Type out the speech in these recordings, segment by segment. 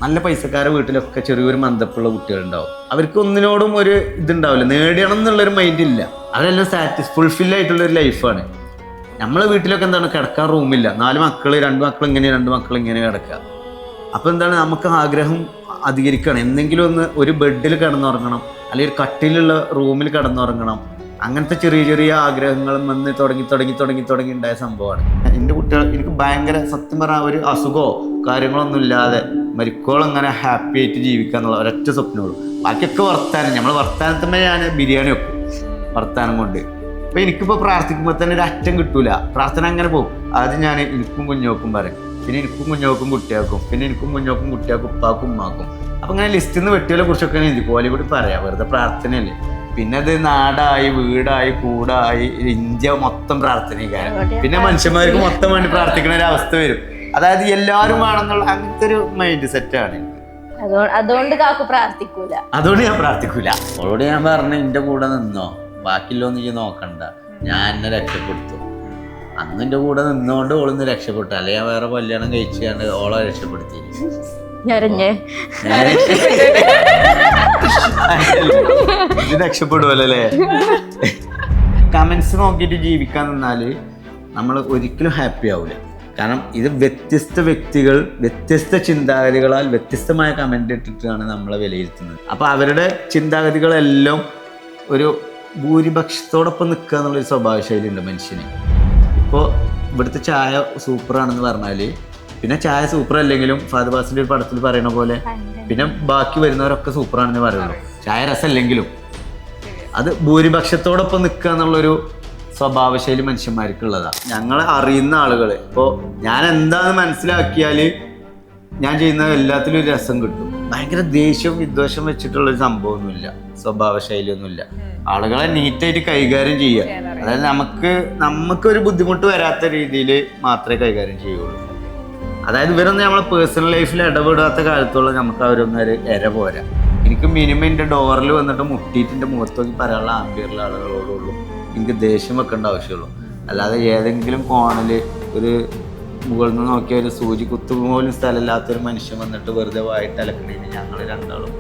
നല്ല പൈസക്കാരെ വീട്ടിലൊക്കെ ചെറിയൊരു മന്ദപ്പുള്ള കുട്ടികളുണ്ടാവും. അവർക്ക് ഒന്നിനോടും ഒരു ഇതുണ്ടാവില്ല, നേടണം എന്നുള്ളൊരു മൈൻഡ് ഇല്ല. അവരെല്ലാം ഫുൾഫിൽ ആയിട്ടുള്ളൊരു ലൈഫാണ്. നമ്മളെ വീട്ടിലൊക്കെ എന്താണ്, കിടക്കാൻ റൂമില്ല, 4 മക്കൾ, 2 മക്കൾ ഇങ്ങനെ 2 മക്കൾ ഇങ്ങനെ കിടക്കുക. അപ്പോൾ എന്താണ്, നമുക്ക് ആഗ്രഹം അധികരിക്കണം. എന്തെങ്കിലും ഒരു ബെഡിൽ കിടന്നുറങ്ങണം, അല്ലെങ്കിൽ ഒരു കട്ടിലുള്ള റൂമിൽ കിടന്നുറങ്ങണം. അങ്ങനത്തെ ചെറിയ ചെറിയ ആഗ്രഹങ്ങളും വന്ന് തുടങ്ങി ഉണ്ടായ സംഭവമാണ്. എൻ്റെ കുട്ടികൾ എനിക്ക് ഭയങ്കര, സത്യം പറഞ്ഞാൽ ഒരു അസുഖമോ കാര്യങ്ങളൊന്നും ഇല്ലാതെ മരിക്കോളം അങ്ങനെ ഹാപ്പി ആയിട്ട് ജീവിക്കുക എന്നുള്ള ഒരൊറ്റ സ്വപ്നമുള്ളൂ. ബാക്കിയൊക്കെ വർത്താനം. നമ്മൾ വർത്താനത്തുമ്പോൾ ഞാൻ ബിരിയാണി വെക്കും വർത്താനം കൊണ്ട്. അപ്പോൾ എനിക്കിപ്പോൾ പ്രാർത്ഥിക്കുമ്പോൾ തന്നെ ഒരു അറ്റം കിട്ടൂല, പ്രാർത്ഥന അങ്ങനെ പോകും. ആദ്യം ഞാൻ എനിക്കും കുഞ്ഞോക്കും പറയും, പിന്നെ എനിക്കും കുഞ്ഞോക്കും കുട്ടിയാക്കും, പിന്നെ എനിക്കും കുഞ്ഞോക്കും കുട്ടിയാക്കും ഉപ്പാക്കും ഉമ്മാക്കും. അപ്പം അങ്ങനെ ലിസ്റ്റിൽ നിന്ന് വെട്ടികളെ കുറിച്ചൊക്കെ എനിക്ക് കൂടി പറയാം, വെറുതെ പ്രാർത്ഥനയല്ലേ. പിന്നെ അത് നാടായി, വീടായി, കൂടായി, ഇന്ത്യ മൊത്തം പ്രാർത്ഥനയ്ക്കാരം. പിന്നെ മനുഷ്യന്മാർക്ക് മൊത്തം വേണ്ടി പ്രാർത്ഥിക്കുന്ന ഒരു അവസ്ഥ വരും. അതായത് എല്ലാവരും വേണമെന്നുള്ള അങ്ങനത്തെ ഒരു മൈൻഡ് സെറ്റാണ്. അതുകൊണ്ട് കാക്കു പ്രാർത്ഥിക്കൂല. അതുകൊണ്ട് ഞാൻ പ്രാർത്ഥിക്കൂല. അവളോട് ഞാൻ പറഞ്ഞു, എന്റെ കൂടെ നിന്നോ, ബാക്കിയുള്ളൊന്നും നീ നോക്കണ്ട, ഞാൻ എന്നെ രക്ഷപ്പെടുത്തു. അന്ന് എന്റെ കൂടെ നിന്നുകൊണ്ട് ഓളൊന്ന് രക്ഷപ്പെട്ടു. അല്ലെ ഞാൻ വേറെ കല്യാണം കഴിച്ചാണ്ട് ഓളെ രക്ഷപ്പെടുത്തി. ഇത് രക്ഷപ്പെടുവല്ലേ. കമന്റ്സ് നോക്കിയിട്ട് ജീവിക്കാൻ നിന്നാല് നമ്മൾ ഒരിക്കലും ഹാപ്പി ആവില്ല. കാരണം ഇത് വ്യത്യസ്ത വ്യക്തികൾ വ്യത്യസ്ത ചിന്താഗതികളാൽ വ്യത്യസ്തമായ കമന്റ് ഇട്ടിട്ടാണ് നമ്മളെ വിലയിരുത്തുന്നത്. അപ്പൊ അവരുടെ ചിന്താഗതികളെല്ലാം ഒരു ഭൂരിപക്ഷത്തോടൊപ്പം നിൽക്കുക എന്നുള്ളൊരു സ്വഭാവ ശൈലി ഉണ്ട് മനുഷ്യന്. ഇപ്പോൾ ഇവിടുത്തെ ചായ സൂപ്പറാണെന്ന് പറഞ്ഞാൽ, പിന്നെ ചായ സൂപ്പർ അല്ലെങ്കിലും ഫഹദ് ഫാസിലിന്റെ ഒരു പടത്തിൽ പറയുന്ന പോലെ പിന്നെ ബാക്കി വരുന്നവരൊക്കെ സൂപ്പറാണെന്ന് പറയുള്ളൂ. ചായ രസമല്ലെങ്കിലും അത് ഭൂരിപക്ഷത്തോടൊപ്പം നിൽക്കുക എന്നുള്ളൊരു സ്വഭാവശൈലി മനുഷ്യന്മാർക്കുള്ളതാണ്. ഞങ്ങളെ അറിയുന്ന ആളുകൾ ഇപ്പോൾ ഞാൻ എന്താണെന്ന് മനസ്സിലാക്കിയാൽ ഞാൻ ചെയ്യുന്ന എല്ലാത്തിലും ഒരു രസം കിട്ടും. ഭയങ്കര ദേഷ്യവും വിദ്വേഷം വെച്ചിട്ടുള്ളൊരു സംഭവമൊന്നുമില്ല, സ്വഭാവശൈലിയൊന്നുമില്ല. ആളുകളെ നീറ്റായിട്ട് കൈകാര്യം ചെയ്യുക. അതായത് നമുക്കൊരു ബുദ്ധിമുട്ട് വരാത്ത രീതിയിൽ മാത്രമേ കൈകാര്യം ചെയ്യുള്ളൂ. അതായത് ഇവരൊന്നും നമ്മളെ പേഴ്സണൽ ലൈഫിൽ ഇടപെടാത്ത കാലത്തോളം നമുക്ക് അവരൊന്നും ഒരു ഇര പോരാ. എനിക്ക് മിനിമം എൻ്റെ ഡോറിൽ വന്നിട്ട് മുട്ടിയിട്ട് എൻ്റെ മുഖത്ത് നോക്കി പറയാനുള്ള ആംബിയറുള്ള ആളുകളോടുള്ളൂ എനിക്ക് ദേഷ്യം വെക്കേണ്ട ആവശ്യമുള്ളൂ. അല്ലാതെ ഏതെങ്കിലും കോണിൽ ഒരു മുകളിൽ നിന്ന് നോക്കിയ ഒരു സൂചി കുത്തുപോലും സ്ഥലമില്ലാത്തൊരു മനുഷ്യൻ വന്നിട്ട് വെറുതെ വായിട്ട് അലക്കണേന് ഞങ്ങൾ രണ്ടാളും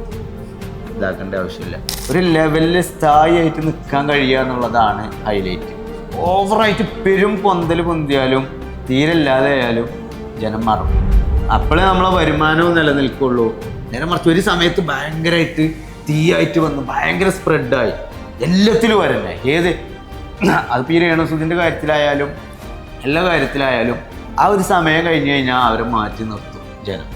ഇതാക്കേണ്ട ആവശ്യമില്ല. ഒരു ലെവലിൽ സ്ഥായിയായിട്ട് നിൽക്കാൻ കഴിയുക എന്നുള്ളതാണ് ഹൈലൈറ്റ്. ഓവറായിട്ട് പെരും പൊന്തിയാലും തീരെ ആയാലും ജനം മാറും. അപ്പോഴേ നമ്മളെ വരുമാനവും നിലനിൽക്കുള്ളൂ. നേരെ മറിച്ച് ഒരു സമയത്ത് ഭയങ്കരമായിട്ട് തീയായിട്ട് വന്ന് ഭയങ്കര സ്പ്രെഡായി എല്ലാത്തിലും വരണ്ടേ. അതിപ്പോൾ ഈ രേണുസുതിൻ്റെ കാര്യത്തിലായാലും എല്ലാ കാര്യത്തിലായാലും ആ ഒരു സമയം കഴിഞ്ഞ് കഴിഞ്ഞാൽ അവരെ മാറ്റി നിർത്തും ജനം.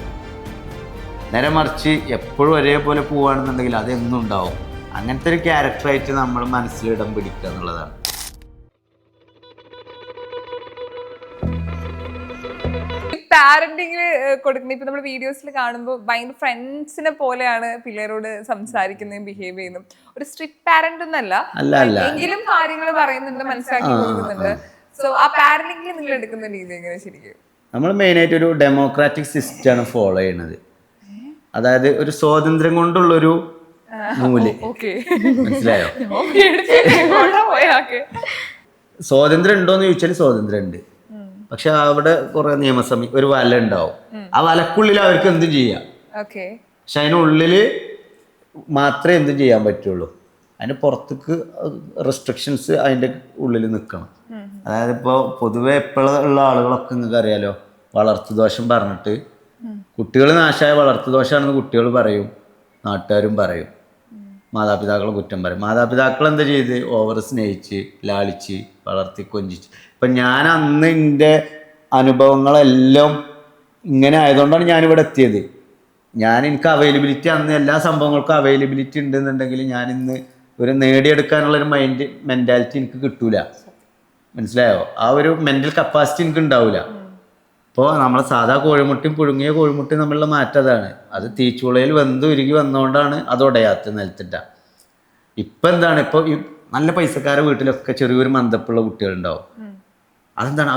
നേരെ മറിച്ച് എപ്പോഴും ഒരേപോലെ പോവുകയാണെന്നുണ്ടെങ്കിൽ അതെന്നും ഉണ്ടാവും. അങ്ങനത്തെ ഒരു ക്യാരക്ടറായിട്ട് നമ്മൾ മനസ്സിലിടം പിടിക്കുക എന്നുള്ളതാണ്. പാരന്റിങ്ങിന് കൊടുക്കുന്നത് ഇപ്പൊ നമ്മൾ വീഡിയോസിൽ കാണുമ്പോൾ ഭയങ്കര ഫ്രണ്ട്സിനെ പോലെയാണ് പിള്ളേരോട് സംസാരിക്കുന്നതും ബിഹേവ് ചെയ്യുന്നതും. ഒരു സ്ട്രിക്റ്റ് പാരന്റ് ഒന്നല്ല, എങ്കിലും കാര്യങ്ങൾ പറയുന്നുണ്ട്, മനസ്സിലാക്കി കൊടുക്കുന്നുണ്ട്. സോ ആ പാരന്റിങ്ങിൽ നിങ്ങൾ എടുക്കുന്ന രീതി എങ്ങനെ? ശരിക്കും നമ്മൾ മെയിനായിട്ട് ഒരു ഡെമോക്രാറ്റിക് സിസ്റ്റമാണ് ഫോളോ ചെയ്യുന്നത്. അതായത് ഒരു സ്വാതന്ത്ര്യം കൊണ്ടുള്ളൊരു മൂല്യം. മനസ്സിലായോ? സ്വാതന്ത്ര്യം ഉണ്ടോയെന്ന് ചോദിച്ചാൽ സ്വാതന്ത്ര്യം ഉണ്ട്. പക്ഷെ അവിടെ കുറെ ഒരു വല ഉണ്ടാവും. ആ വലക്കുള്ളിൽ അവർക്ക് എന്തും ചെയ്യാം. പക്ഷെ അതിനുള്ളിൽ മാത്രമേ എന്തും ചെയ്യാൻ പറ്റുള്ളൂ. അതിന് പുറത്തേക്ക് റെസ്ട്രിക്ഷൻസ് അതിൻ്റെ ഉള്ളിൽ നിൽക്കണം. അതായത് ഇപ്പോൾ പൊതുവെ എപ്പോഴുള്ള ആളുകളൊക്കെ നിങ്ങൾക്ക് അറിയാലോ, വളർത്തുദോഷം പറഞ്ഞിട്ട് കുട്ടികൾ നാശമായ വളർത്തുദോഷമാണെന്ന് കുട്ടികൾ പറയും, നാട്ടുകാരും പറയും, മാതാപിതാക്കളെ കുറ്റം പറയും. മാതാപിതാക്കൾ എന്താ ചെയ്ത്? ഓവർ സ്നേഹിച്ച് ലാളിച്ച് വളർത്തി കൊഞ്ചിച്ച്. ഇപ്പം ഞാൻ അന്ന് എൻ്റെ അനുഭവങ്ങളെല്ലാം ഇങ്ങനെ ആയതുകൊണ്ടാണ് ഞാനിവിടെ എത്തിയത്. എനിക്ക് അവൈലബിലിറ്റി അന്ന് എല്ലാ സംഭവങ്ങൾക്കും അവൈലബിലിറ്റി ഉണ്ടെന്നുണ്ടെങ്കിൽ ഞാനിന്ന് ഒരു നേടിയെടുക്കാനുള്ളൊരു മെൻറ്റാലിറ്റി എനിക്ക് കിട്ടൂല. മനസ്സിലായോ? ആ ഒരു മെൻ്റൽ കപ്പാസിറ്റി എനിക്ക് ഉണ്ടാവില്ല. ഇപ്പോൾ നമ്മളെ സാധാ കോഴിമുട്ടയും പുഴുങ്ങിയ കോഴിമുട്ടയും തമ്മിലുള്ള മാറ്റം അതാണ്. അത് തീച്ചുളയിൽ ഉരുകി വന്നുകൊണ്ടാണ് അത് ഉടയാത്ത നിലത്തിട്ട. ഇപ്പം എന്താണ്, ഇപ്പോൾ ഈ നല്ല പൈസക്കാരെ വീട്ടിലൊക്കെ ചെറിയൊരു മന്ദപ്പുള്ള കുട്ടികളുണ്ടാവും. അതെന്താണ്,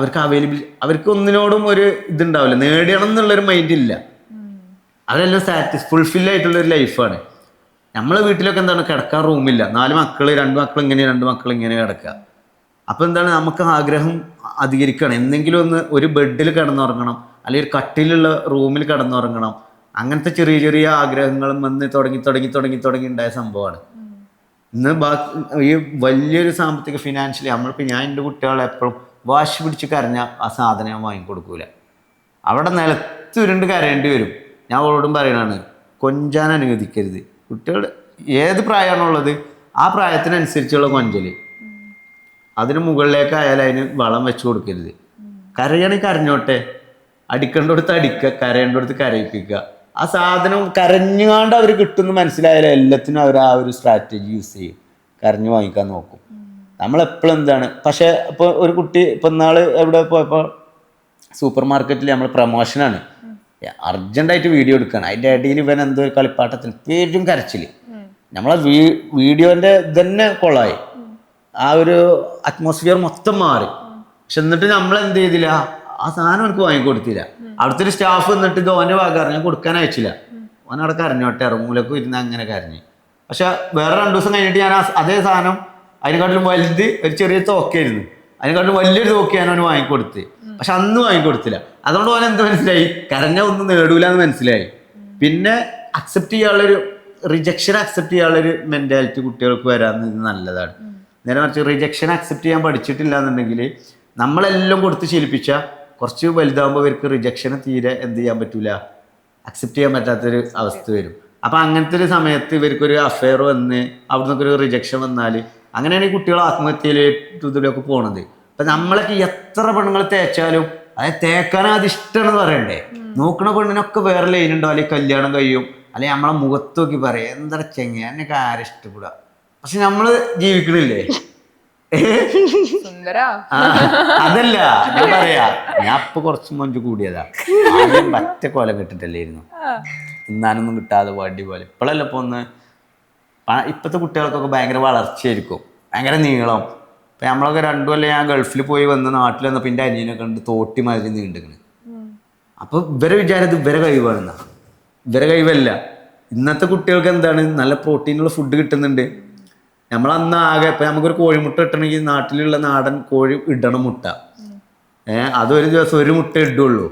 അവർക്ക് ഒന്നിനോടും ഒരു ഇതുണ്ടാവില്ല, നേടണം എന്നുള്ളൊരു മൈൻഡ് ഇല്ല. അവരെല്ലാം ഫുൾഫിൽ ആയിട്ടുള്ളൊരു ലൈഫാണ്. നമ്മളെ വീട്ടിലൊക്കെ എന്താണ്, കിടക്കാൻ റൂമില്ല, 4 മക്കൾ, 2 മക്കൾ ഇങ്ങനെ 2 മക്കൾ ഇങ്ങനെ കിടക്കുക. അപ്പോൾ എന്താണ്, നമുക്ക് ആഗ്രഹം അധികരിക്കണം. എന്തെങ്കിലും ഒരു ബെഡിൽ കിടന്നുറങ്ങണം, അല്ലെങ്കിൽ ഒരു കട്ടിലുള്ള റൂമിൽ കിടന്നുറങ്ങണം. അങ്ങനത്തെ ചെറിയ ചെറിയ ആഗ്രഹങ്ങളും വന്ന് തുടങ്ങി ഉണ്ടായ സംഭവമാണ്. ഇന്ന് ഈ വലിയൊരു സാമ്പത്തിക ഫിനാൻഷ്യലി നമ്മളിപ്പോൾ ഞാൻ എൻ്റെ കുട്ടികളെ എപ്പോഴും വാശി പിടിച്ച് കരഞ്ഞാൽ ആ സാധനം ഞാൻ വാങ്ങിക്കൊടുക്കൂല. അവിടെ നിലത്തുരുണ്ട് കരയേണ്ടി വരും. ഞാൻ അവളോടും പറയണതാണ്, കൊഞ്ചാൻ അനുവദിക്കരുത്. കുട്ടികൾ ഏത് പ്രായമാണുള്ളത് ആ പ്രായത്തിനനുസരിച്ചുള്ള കൊഞ്ചൽ, അതിന് മുകളിലേക്കായാലും അതിന് വളം വെച്ച് കൊടുക്കരുത്. കരയണമെങ്കിൽ കരഞ്ഞോട്ടെ, അടിക്കേണ്ടടുത്ത് അടിക്കുക, കരയേണ്ടടുത്ത് കരയിപ്പിക്കുക. ആ സാധനം കരഞ്ഞുകൊണ്ട് അവർ കിട്ടുമെന്ന് മനസ്സിലായാലും എല്ലാത്തിനും അവർ ആ ഒരു സ്ട്രാറ്റജി യൂസ് ചെയ്യും, കരഞ്ഞു വാങ്ങിക്കാൻ നോക്കും. നമ്മളെപ്പോഴും എന്താണ്, പക്ഷേ ഇപ്പോൾ ഒരു കുട്ടി ഇപ്പം നാൾ എവിടെ പോയപ്പോൾ സൂപ്പർ മാർക്കറ്റിൽ നമ്മൾ പ്രമോഷനാണ്, അർജൻറ്റായിട്ട് വീഡിയോ എടുക്കുകയാണ്. അതിൻ്റെ ഇടയിൽ ഇവൻ എന്തോ ഒരു കളിപ്പാട്ടത്തിന് പേരും കരച്ചിൽ, നമ്മളെ വീഡിയോൻ്റെ ഇതന്നെ കൊളായി, ആ ഒരു അറ്റ്മോസ്ഫിയർ മൊത്തം മാറി. പക്ഷെ എന്നിട്ട് നമ്മൾ എന്ത് ചെയ്തില്ല, ആ സാധനം എനിക്ക് വാങ്ങിക്കൊടുത്തില്ല. അവിടുത്തെ ഒരു സ്റ്റാഫ് എന്നിട്ട് ഇത് ഓൻ്റെ ഭാഗം ഞാൻ കൊടുക്കാൻ അയച്ചില്ല, ഓൻ അവിടെ കരഞ്ഞോട്ടെ ഇറങ്ങൂലൊക്കെ ഇരുന്ന് അങ്ങനെ കരഞ്ഞ്. പക്ഷെ വേറെ 2 ദിവസം കഴിഞ്ഞിട്ട് ഞാൻ അതേ സാധനം അതിനെക്കാട്ടിലും വലുത് ഒരു ചെറിയ തോക്കായിരുന്നു, അതിനെക്കാട്ടിലും വലിയൊരു തോക്ക് ഞാൻ അവന് വാങ്ങിക്കൊടുത്ത്. പക്ഷെ അന്ന് വാങ്ങിക്കൊടുത്തില്ല. അതുകൊണ്ട് ഓൻ എന്ത് മനസ്സിലായി, കരഞ്ഞ ഒന്നും നേടൂല എന്ന് മനസ്സിലായി. പിന്നെ അക്സെപ്റ്റ് ചെയ്യാനുള്ളൊരു റിജക്ഷൻ അക്സെപ്റ്റ് ചെയ്യാനുള്ളൊരു മെൻറ്റാലിറ്റി കുട്ടികൾക്ക് വരാമെന്ന് നല്ലതാണ്. നേരെ മറിച്ച് റിജക്ഷൻ അക്സെപ്റ്റ് ചെയ്യാൻ പഠിച്ചിട്ടില്ല എന്നുണ്ടെങ്കിൽ നമ്മളെല്ലാം കൊടുത്ത് ശീലിപ്പിച്ചാൽ കുറച്ച് വലുതാകുമ്പോൾ ഇവർക്ക് റിജക്ഷനെ തീരെ എന്ത് ചെയ്യാൻ പറ്റൂല, അക്സെപ്റ്റ് ചെയ്യാൻ പറ്റാത്തൊരു അവസ്ഥ വരും. അപ്പം അങ്ങനത്തെ ഒരു സമയത്ത് ഇവർക്കൊരു അഫെയർ വന്ന് അവിടെ നിന്നൊക്കെ ഒരു റിജക്ഷൻ വന്നാൽ അങ്ങനെയാണ് ഈ കുട്ടികൾ ആത്മഹത്യയിലേക്ക് പോണത്. അപ്പം നമ്മളൊക്കെ എത്ര പെണ്ണുങ്ങൾ തേച്ചാലും അത് തേക്കാൻ അത് ഇഷ്ടമാണെന്ന് പറയണ്ടേ. നോക്കണ പെണ്ണിനൊക്കെ വേറെ ലൈൻ ഉണ്ടാവും, അല്ലെങ്കിൽ കല്യാണം കഴിയും, അല്ലെങ്കിൽ നമ്മളെ മുഖത്ത് നോക്കി പറയാം എന്താ ചെങ്ങ എന്നൊക്കെ ആരും ഇഷ്ടപ്പെടുക. പക്ഷെ നമ്മൾ ജീവിക്കണില്ലേ, അതല്ല ഞാൻ പറയാ. ഞാൻ ഇപ്പൊ കുറച്ച് മൊഞ്ച് കൂടിയതാ, ആദ്യം പറ്റ കൊലം കെട്ടിട്ടല്ലായിരുന്നു, തിന്നാനൊന്നും കിട്ടാതെ വടി പോലെ. ഇപ്പോഴല്ല ഇപ്പൊ ഒന്ന് ഇപ്പോഴത്തെ കുട്ടികൾക്കൊക്കെ ഭയങ്കര വളർച്ചയായിരിക്കും, ഭയങ്കര നീളം. ഇപ്പം നമ്മളൊക്കെ 2 കൊല്ലം ഞാൻ ഗൾഫിൽ പോയി വന്ന് നാട്ടിൽ വന്നപ്പോൾ എൻ്റെ അനിയനൊക്കെ ഉണ്ട് തോട്ടി മാതിരി നീണ്ടിക്കണ്. അപ്പോൾ ഇവരെ വിചാരം ഇത് ഇവരെ കഴിവാണെന്നാ. ഇവരെ കഴിവല്ല. ഇന്നത്തെ കുട്ടികൾക്ക് എന്താണ്, നല്ല പ്രോട്ടീനുള്ള ഫുഡ് കിട്ടുന്നുണ്ട്. നമ്മളന്ന് ആകെ ഇപ്പം നമുക്കൊരു കോഴിമുട്ട കിട്ടണമെങ്കിൽ നാട്ടിലുള്ള നാടൻ കോഴി ഇടണം മുട്ട. അതൊരു ദിവസം ഒരു മുട്ട ഇടുള്ളൂ.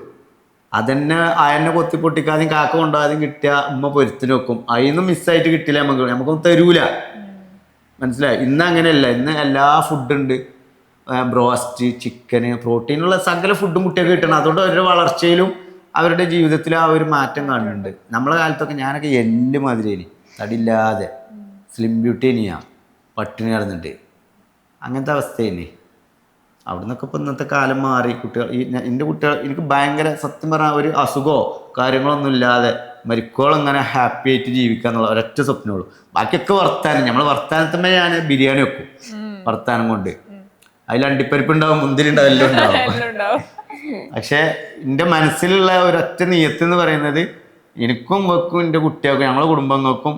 അതന്നെ അയന്നെ കൊത്തി പൊട്ടിക്കാതെയും കാക്ക കൊണ്ടാദ്യം കിട്ടിയ ഉമ്മ പൊരുത്തിന് വെക്കും. അതിന്നും മിസ്സായിട്ട് കിട്ടില്ല, നമുക്കൊന്നും തരൂല. മനസ്സിലായി? ഇന്ന് അങ്ങനെയല്ല, ഇന്ന് എല്ലാ ഫുഡുണ്ട്, ബ്രോസ്റ്റ്, ചിക്കന്, പ്രോട്ടീനുള്ള സകല ഫുഡും കുട്ടിയൊക്കെ കിട്ടണം. അതുകൊണ്ട് അവരുടെ വളർച്ചയിലും അവരുടെ ജീവിതത്തിലും ആ ഒരു മാറ്റം കാണുന്നുണ്ട്. നമ്മളെ കാലത്തൊക്കെ ഞാനൊക്കെ എല്ല് മാതിരി തടിയില്ലാതെ സ്ലിം ബ്യൂട്ടി തന്നെയാ, പട്ടിണി കിടന്നിട്ട് അങ്ങനത്തെ അവസ്ഥയില്ലേ. അവിടെ നിന്നൊക്കെ ഇപ്പം ഇന്നത്തെ കാലം മാറി. കുട്ടികൾ എൻ്റെ കുട്ടികൾ എനിക്ക് ഭയങ്കര സത്യം പറഞ്ഞാൽ ഒരു അസുഖമോ കാര്യങ്ങളൊന്നും ഇല്ലാതെ മരിക്കോളം ഇങ്ങനെ ഹാപ്പി ആയിട്ട് ജീവിക്കുക എന്നുള്ള ഒരൊറ്റ സ്വപ്നമുള്ളൂ. ബാക്കിയൊക്കെ വർത്താനം. നമ്മൾ വർത്താനത്തുമ്പോൾ ഞാൻ ബിരിയാണി വെക്കും വർത്താനം കൊണ്ട്. അതിൽ അണ്ടിപ്പരിപ്പ് ഉണ്ടാവും, മുന്തിരി ഉണ്ടാവും, എല്ലാം ഉണ്ടാവും. പക്ഷെ എൻ്റെ മനസ്സിലുള്ള ഒരൊറ്റ നിയത്ത് എന്ന് പറയുന്നത് എനിക്കും വെക്കും എൻ്റെ കുട്ടികൾക്കും ഞങ്ങളെ കുടുംബങ്ങൾക്കും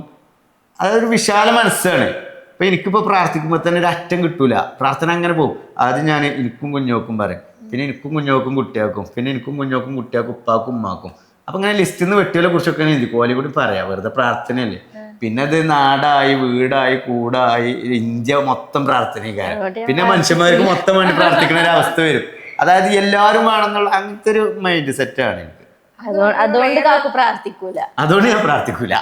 അതൊരു വിശാല മനസ്സാണ്. ഇപ്പം എനിക്കിപ്പോൾ പ്രാർത്ഥിക്കുമ്പോൾ തന്നെ ഒരു അറ്റം കിട്ടൂല, പ്രാർത്ഥന അങ്ങനെ പോകും. ആദ്യം ഞാൻ എനിക്കും കുഞ്ഞോക്കും പറയും, പിന്നെ എനിക്കും കുഞ്ഞോക്കും കുട്ടിയാക്കും, പിന്നെ എനിക്കും കുഞ്ഞോക്കും കുട്ടിയാക്കും, ഉപ്പാക്കും ഉമ്മാക്കും. അപ്പം അങ്ങനെ ലിസ്റ്റിൽ നിന്ന് വെട്ടികളെ കുറിച്ചൊക്കെ എനിക്ക് ഓലെ കൂടി പറയാം, വെറുതെ പ്രാർത്ഥനയല്ലേ. പിന്നെ അത് നാടായി, വീടായി, കൂടായി, ഇന്ത്യ മൊത്തം പ്രാർത്ഥനയ്ക്കാരം. പിന്നെ മനുഷ്യന്മാർക്ക് മൊത്തം വേണ്ടി പ്രാർത്ഥിക്കുന്ന ഒരു അവസ്ഥ വരും. അതായത് എല്ലാവരും വേണമെന്നുള്ള അങ്ങനത്തെ ഒരു മൈൻഡ് സെറ്റാണ് എനിക്ക്. അതുകൊണ്ട് കാക്കു പ്രാർത്ഥിക്കൂല. അതുകൊണ്ട് ഞാൻ പ്രാർത്ഥിക്കൂല.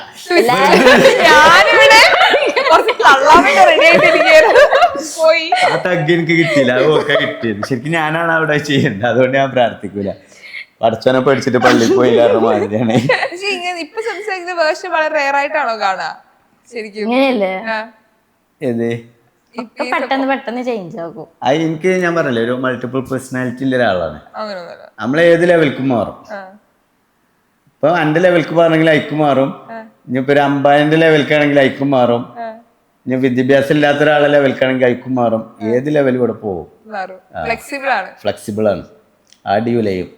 ആ തഗ് എനിക്ക് കിട്ടിയില്ല, അതൊക്കെ കിട്ടിയത് ശരിക്കും ഞാനാണ് അവിടെ ചെയ്യേണ്ടത്. അതുകൊണ്ട് ഞാൻ പ്രാർത്ഥിക്കൂല. പഠിച്ചോനെ പഠിച്ചിട്ട് പള്ളിയിൽ പോയി കാരണം മാതിരിയാണ്. ഇപ്പൊ സംസാരിക്കുന്ന വേർഷൻ വളരെ റെയർ ആയിട്ടാണോ കാണാ ശരിക്കും? ഏത് പെട്ടെന്ന് ചേഞ്ച് ആകും. അത് എനിക്ക് ഞാൻ പറഞ്ഞില്ലേ, ഒരു മൾട്ടിപ്പിൾ പേഴ്സണാലിറ്റി ഉള്ള ഒരാളാണ്. നമ്മൾ ഏത് ലെവൽക്കും മാറും. ഇപ്പൊ എന്റെ ലെവൽക്ക് മാറണമെങ്കിൽ അയക്കും മാറും. ഇനിയിപ്പോ ഒരു അമ്പായന്റെ ലെവൽക്കാണെങ്കിൽ അയക്കും മാറും. ഇനി വിദ്യാഭ്യാസം ഇല്ലാത്ത ഒരാളെ ലെവൽക്കാണെങ്കിൽ അയക്കും മാറും. ഏത് ലെവലും ഇവിടെ പോകും. ഫ്ലെക്സിബിൾ ആണ്. ആടിയുലയും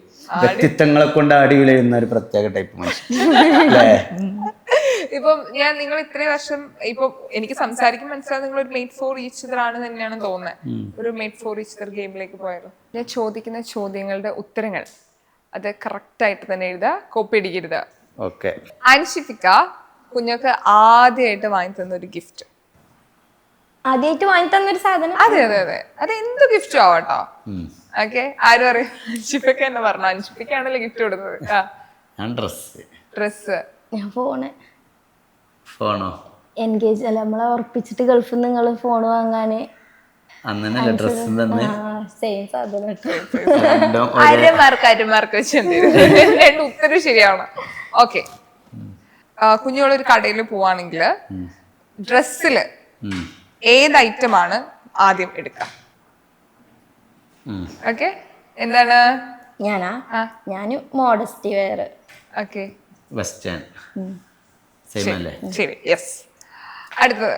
വ്യക്തിത്വങ്ങളെ കൊണ്ട് ആടിയുലയുന്ന ഒരു പ്രത്യേക ടൈപ്പ് മനുഷ്യൻ. ഇപ്പം നിങ്ങൾ ഇത്രയും വർഷം ഇപ്പൊ എനിക്ക് സംസാരിക്കും മനസ്സിലാവും നിങ്ങൾ ഒരു മെയ്ഡ് ഫോർ ഈച്ച് അതർ ആണ് തന്നെയാണ് തോന്നുന്നത്. ഒരു മെയ്ഡ് ഫോർ ഈച്ച് അതർ ഗെയിമിലേക്ക് പോയാലോ? ഞാൻ ചോദിക്കുന്ന ചോദ്യങ്ങളുടെ ഉത്തരങ്ങൾ അത് കറക്റ്റ് ആയിട്ട് തന്നെ എഴുതുക, കോപ്പി അടിക്കരുത്. ഓക്കെ. അൻഷിഫിക്ക കുഞ്ഞൊക്കെ ആദ്യമായിട്ട് വാങ്ങി തന്ന ഒരു ഗിഫ്റ്റ്. ആദ്യമായിട്ട് വാങ്ങി തന്നൊരു സാധനം? അതെ അതെ അതെ, അത് എന്ത് ഗിഫ്റ്റും ആവട്ടോ. ഓക്കെ, ആരും അറിയാം. അൻഷിഫിക്ക എന്ന് പറഞ്ഞു, അൻഷിഫിക്കാണല്ലോ ഗിഫ്റ്റ് കൊടുത്തത്. ഡ്രസ് ഞാൻ ഫോണോ എൻഗേജ് അല്ല, നമ്മളെ ഉറപ്പിച്ചിട്ട് ഗൾഫിൽ നിന്ന് നിങ്ങൾ ഫോൺ വാങ്ങാന് അന്നല്ല ഡ്രസ്സും തന്നെ സെയിം സാധനം രണ്ടും അരമാർക്ക് വെച്ച് രണ്ട് ഉത്തരം ശരിയാണ്. ഓക്കെ, കുഞ്ഞുങ്ങളൊരു കടയിൽ പോവാണെങ്കിൽ ഡ്രസ്സില് ഏത് ഐറ്റമാണ് ആദ്യം എടുക്കുക? ഓക്കെ, എന്താണ്? ഞാന് modesty wear. Okay, western same അല്ലേ? ശരി, യെസ്. അടുത്തത്,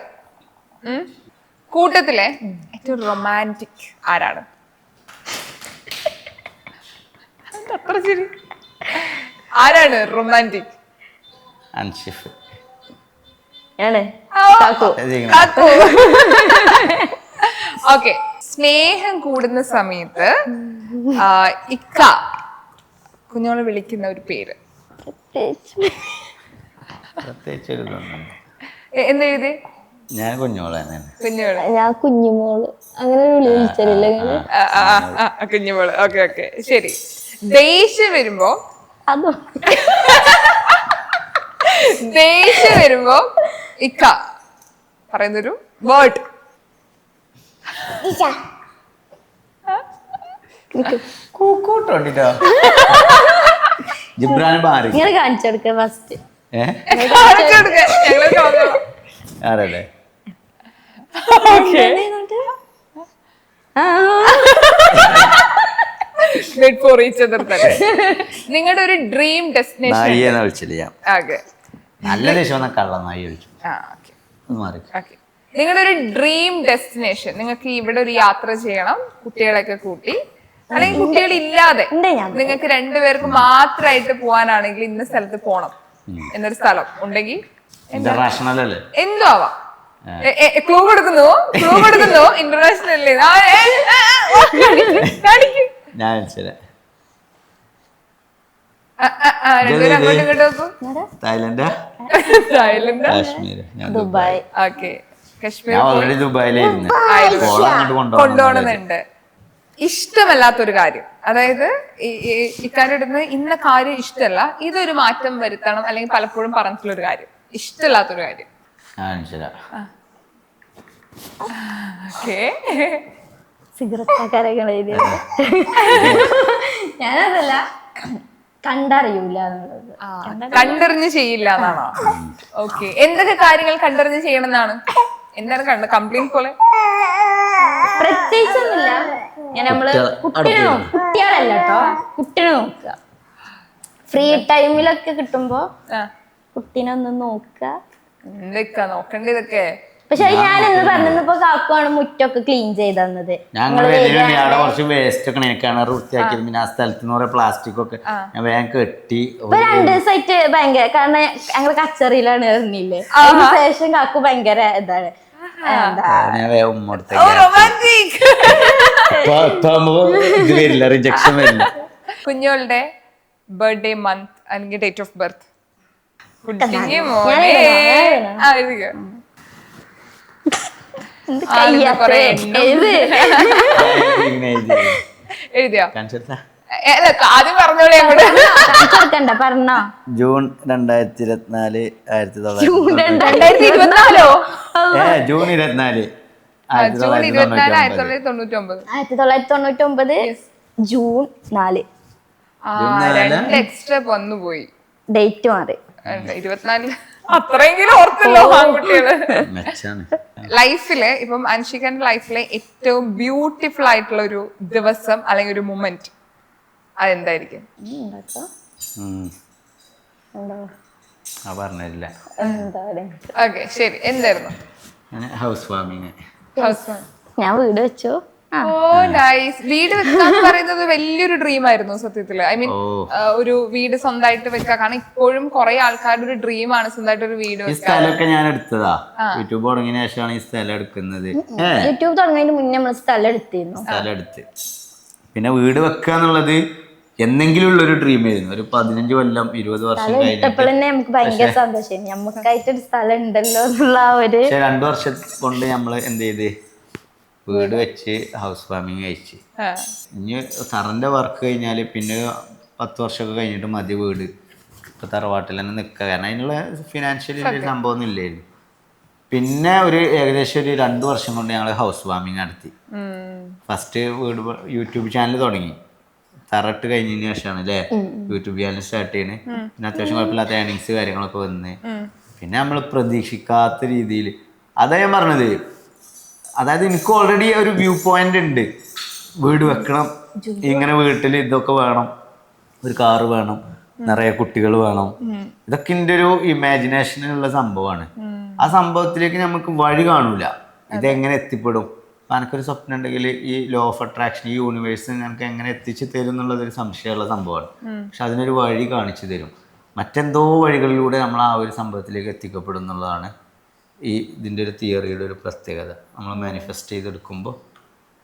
കൂട്ടത്തിലെ ഏറ്റവും റൊമാൻറ്റിക് ആരാണ്? അത്ര ശരി, ആരാണ് റൊമാൻറ്റിക്? അൻഷിഫ്. ഓക്കെ, സ്നേഹം കൂടുന്ന സമയത്ത് ഇക്ക കുഞ്ഞോളെ വിളിക്കുന്ന ഒരു പേര് പ്രത്യേകിച്ച് ഒരു ഇതൊന്നും. എന്തെഴുതി? ഞാൻ കുഞ്ഞോളെ കുഞ്ഞോള്. ഞാൻ കുഞ്ഞുമോള് അങ്ങനെ വിളിച്ചില്ലേ? കുഞ്ഞുമോള്. ഓക്കെ ഓക്കെ, ശരി. ദേഷ്യം വരുമ്പോ അതോ ദേഷ്യം വരുമ്പോ ഇക്ക പറയുന്നൊരു വേർഡ്. കൂക്കോട്ടോ ജിബ്രാൻ ബാരി ഇങ്ങനെ കാണിച്ചെടുക്ക ഫസ്റ്റ്. ആരല്ലേ? നിങ്ങളുടെ ഒരു ഡ്രീം ഡെസ്റ്റിനേഷൻ വിളിച്ചില്ല. നല്ല ദേഷ്യം കള്ളനായി വിളിച്ചു. നിങ്ങളുടെ ഒരു ഡ്രീം ഡെസ്റ്റിനേഷൻ, നിങ്ങൾക്ക് ഇവിടെ ഒരു യാത്ര ചെയ്യണം കുട്ടികളെയൊക്കെ കൂട്ടി, അല്ലെങ്കിൽ കുട്ടികളില്ലാതെ നിങ്ങൾക്ക് രണ്ടുപേർക്ക് മാത്രമായിട്ട് പോവാനാണെങ്കിൽ ഇന്ന സ്ഥലത്ത് പോണം എന്നൊരു സ്ഥലം ഉണ്ടെങ്കിൽ ഇന്റർനാഷണൽ അല്ലേ? എന്തോ ആവാം. ക്ലൂ കൊടുക്കുന്നു ഇന്റർനാഷണൽ ഞാൻ രണ്ടുപേരും അങ്ങോട്ടും ഇങ്ങോട്ടും നോക്കും. Thailand, Kashmir, Dubai. Okay, Kashmir already ദുബായിലായിരുന്നു. കൊണ്ടുപോകണമെന്നുണ്ട്. ഇഷ്ടമല്ലാത്തൊരു കാര്യം, അതായത് ഇക്കാരുടെ അടുത്ത് ഇന്ന കാര്യം ഇഷ്ടമല്ല, ഇതൊരു മാറ്റം വരുത്തണം, അല്ലെങ്കിൽ പലപ്പോഴും പറഞ്ഞിട്ടുള്ളൊരു കാര്യം, ഇഷ്ടമല്ലാത്തൊരു കാര്യം. സിഗരറ്റ് ഞാനതല്ല, കണ്ടറിയൂല എന്നുള്ളത്. കണ്ടറിഞ്ഞ് ചെയ്യില്ല എന്നാണോ? ഓക്കെ, എന്തൊക്കെ കാര്യങ്ങൾ കണ്ടറിഞ്ഞ് ചെയ്യണം എന്നാണ്? എന്താണ് കംപ്ലൈന്റ് പോലെ? പ്രത്യേകിച്ചൊന്നുമില്ല. നമ്മള് കുട്ടികളല്ല കേട്ടോ, കുട്ടിനെ നോക്കുക. ഫ്രീ ടൈമിലൊക്കെ കിട്ടുമ്പോ കുട്ടീനെ ഒന്ന് നോക്കുക. എന്തൊക്കെ നോക്കണ്ടതൊക്കെ? പക്ഷെ ഞാൻ എന്ന് പറഞ്ഞപ്പോ കാക്കുവാണ് മുറ്റൊക്കെ ക്ലീൻ ചെയ്ത് തന്നത്. കുറച്ച് വേസ്റ്റ് ഒക്കെ കിണർ വൃത്തിയാക്കിയത്, പിന്നെ ആ സ്ഥലത്ത് പ്ലാസ്റ്റിക് ഒക്കെ ഞാൻ വേഗം കെട്ടി. ഇപ്പൊ 2 ദിവസമായിട്ട് ഭയങ്കര, കാരണം ഞങ്ങൾ കച്ചറിയിലാണ് ഇറങ്ങിയില്ലേ, അതിന് ശേഷം കാക്കു ഭയങ്കര ഇതാണ്. റിജക്ഷൻ വരില്ല. കുഞ്ഞോളുടെ ബർത്ത്ഡേ മന്ത് അല്ലെങ്കിൽ ഡേറ്റ് ഓഫ് ബർത്ത്? എഴുതിയോ? ആദ്യം പറഞ്ഞോളെ. പറഞ്ഞോ. June 2024. June 24. June 24. 1999. June 4. 2 extra വന്നുപോയി, ഡേറ്റ് മാറി. 24 അത്രയെങ്കിലും ഓർത്തല്ലോ ആൺകുട്ടികള്. ലൈഫില് ഇപ്പം അൻഷികന്റെ ലൈഫിലെ ഏറ്റവും ബ്യൂട്ടിഫുൾ ആയിട്ടുള്ള ഒരു ദിവസം അല്ലെങ്കിൽ ഒരു മൊമെന്റ് അതെന്തായിരിക്കും? ഓക്കെ, ശരി. എന്തായിരുന്നു? ഹൗസ് വാമിങ്. ഞാൻ വീട് വെച്ചു. ഓ നൈസ്. വീട് വെക്കാന്ന് പറയുന്നത് വലിയൊരു ഡ്രീം ആയിരുന്നു സത്യത്തില്. ഐ മീൻ ഒരു വീട് സ്വന്തമായിട്ട് വെക്കുക, കാരണം ഇപ്പോഴും കുറെ ആൾക്കാരുടെ ഒരു ഡ്രീമാണ് സ്വന്തമായിട്ട് ഒരു വീട് വെക്കുക. സ്ഥലമൊക്കെ ഞാൻ എടുത്തതാ. യൂട്യൂബ് തുടങ്ങിയ ശേഷമാണ് ഈ സ്ഥലം എടുക്കുന്നത്. യൂട്യൂബ് തുടങ്ങിയതിന് മുന്നേ നമ്മൾ സ്ഥലം എടുത്തിരുന്നു. സ്ഥലം എടുത്ത് പിന്നെ വീട് വെക്കുക എന്നുള്ളത് എന്നെങ്കിലും ഉള്ളൊരു ഡ്രീം ആയിരുന്നു. ഒരു 15 കൊല്ലം 20 വർഷം കഴിഞ്ഞപ്പോൾ നമുക്ക് ഭയങ്കര സന്തോഷം, നമുക്കായിട്ടൊരു സ്ഥലം ഉണ്ടല്ലോ എന്നുള്ള ഒരു. 2 വർഷം കൊണ്ട് നമ്മള് എന്ത് ചെയ്ത് വീട് വെച്ച് ഹൗസ് വാമിങ് കഴിച്ച്. ഇനി തറന്റെ വർക്ക് കഴിഞ്ഞാല് പിന്നെ 10 വർഷമൊക്കെ കഴിഞ്ഞിട്ട് മതി വീട്. ഇപ്പൊ തറവാട്ടിൽ തന്നെ നിൽക്കുക. കാരണം അതിനുള്ള ഫിനാൻഷ്യലി ഒരു സംഭവം ഒന്നും ഇല്ലായിരുന്നു. പിന്നെ ഏകദേശം ഒരു 2 വർഷം കൊണ്ട് ഞങ്ങൾ ഹൗസ് വാമിങ് നടത്തി. ഫസ്റ്റ് വീട് യൂട്യൂബ് ചാനൽ തുടങ്ങി, തറട്ട് കഴിഞ്ഞതിന് ശേഷമാണ് അല്ലേ യൂട്യൂബ് ചാനൽ സ്റ്റാർട്ട് ചെയ്യുന്നത്. പിന്നെ അത്യാവശ്യം കുഴപ്പമില്ലാത്ത ഏണിങ്സ് കാര്യങ്ങളൊക്കെ വന്ന് പിന്നെ നമ്മൾ പ്രതീക്ഷിക്കാത്ത രീതിയിൽ അതാ ഞാൻ പറഞ്ഞത്. അതായത് എനിക്ക് ഓൾറെഡി ഒരു വ്യൂ പോയിന്റ് ഉണ്ട്, വീട് വെക്കണം, ഇങ്ങനെ വീട്ടിൽ ഇതൊക്കെ വേണം, ഒരു കാറ് വേണം, നിറയെ കുട്ടികൾ വേണം, ഇതൊക്കെ എൻ്റെ ഒരു ഇമാജിനേഷനുള്ള സംഭവമാണ്. ആ സംഭവത്തിലേക്ക് നമുക്ക് വഴി കാണൂല, ഇതെങ്ങനെ എത്തിപ്പെടും. അപ്പം എനിക്കൊരു സ്വപ്നം ഉണ്ടെങ്കിൽ ഈ ലോ ഓഫ് അട്രാക്ഷൻ, ഈ യൂണിവേഴ്സ് ഞങ്ങൾക്ക് എങ്ങനെ എത്തിച്ചു തരും എന്നുള്ളതൊരു സംശയമുള്ള സംഭവമാണ്. പക്ഷെ അതിനൊരു വഴി കാണിച്ചു തരും. മറ്റെന്തോ വഴികളിലൂടെ നമ്മൾ ആ ഒരു സംഭവത്തിലേക്ക് എത്തിക്കപ്പെടും എന്നുള്ളതാണ് ഇതിൻ്റെ ഒരു തിയറിയുടെ ഒരു പ്രത്യേകത. നമ്മൾ മാനിഫെസ്റ്റ് ചെയ്തെടുക്കുമ്പോൾ,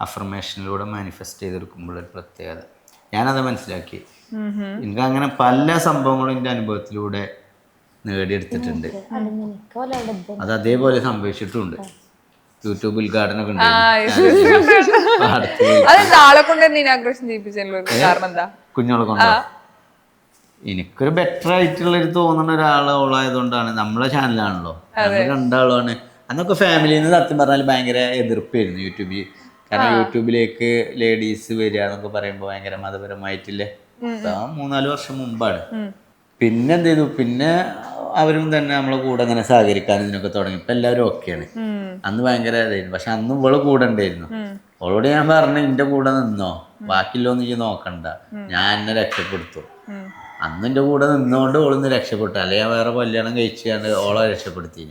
അഫർമേഷനിലൂടെ മാനിഫെസ്റ്റ് ചെയ്തെടുക്കുമ്പോൾ ഒരു പ്രത്യേകത ഞാനത് മനസ്സിലാക്കി. എനിക്ക് അങ്ങനെ പല സംഭവങ്ങളും എൻ്റെ അനുഭവത്തിലൂടെ നേടിയെടുത്തിട്ടുണ്ട്. അത് അതേപോലെ സംഭവിച്ചിട്ടുണ്ട്. യൂട്യൂബ് ഉദ്ഘാടനമൊക്കെ ഉണ്ട്. കുഞ്ഞോളെ കൊണ്ടോ? എനിക്കൊരു ബെറ്റർ ആയിട്ടുള്ളൊരു തോന്നുന്ന ഒരാളായതുകൊണ്ടാണ്. നമ്മളെ ചാനലാണല്ലോ, രണ്ടാളുമാണ്. അന്നൊക്കെ ഫാമിലിയിൽ നിന്ന് സത്യം പറഞ്ഞാൽ ഭയങ്കര എതിർപ്പായിരുന്നു യൂട്യൂബിൽ. കാരണം യൂട്യൂബിലേക്ക് ലേഡീസ് വരിക എന്നൊക്കെ പറയുമ്പോൾ ഭയങ്കര മതപരമായിട്ടില്ലേ. 3-4 വർഷം മുമ്പാണ്. പിന്നെ എന്ത് ചെയ്തു, പിന്നെ അവരും തന്നെ നമ്മളെ കൂടെ അങ്ങനെ സഹകരിക്കാൻ ഇതിനൊക്കെ തുടങ്ങി. ഇപ്പം എല്ലാവരും ഓക്കെയാണ്. അന്ന് ഭയങ്കര ഇതായിരുന്നു. പക്ഷെ അന്ന് ഇവള് കൂടെ ഉണ്ടായിരുന്നു. അവളോട് ഞാൻ പറഞ്ഞു, എൻ്റെ കൂടെ നിന്നോ, ബാക്കിയുള്ളൊന്നും നീ നോക്കണ്ട, ഞാൻ എന്നെ രക്ഷപ്പെടുത്തു. അന്ന് എൻ്റെ കൂടെ നിന്നുകൊണ്ട് ഓളൊന്ന് രക്ഷപ്പെട്ടു. അല്ലെ ഞാൻ വേറെ കല്യാണം കഴിച്ചാണ്ട് ഓളെ രക്ഷപ്പെടുത്തി.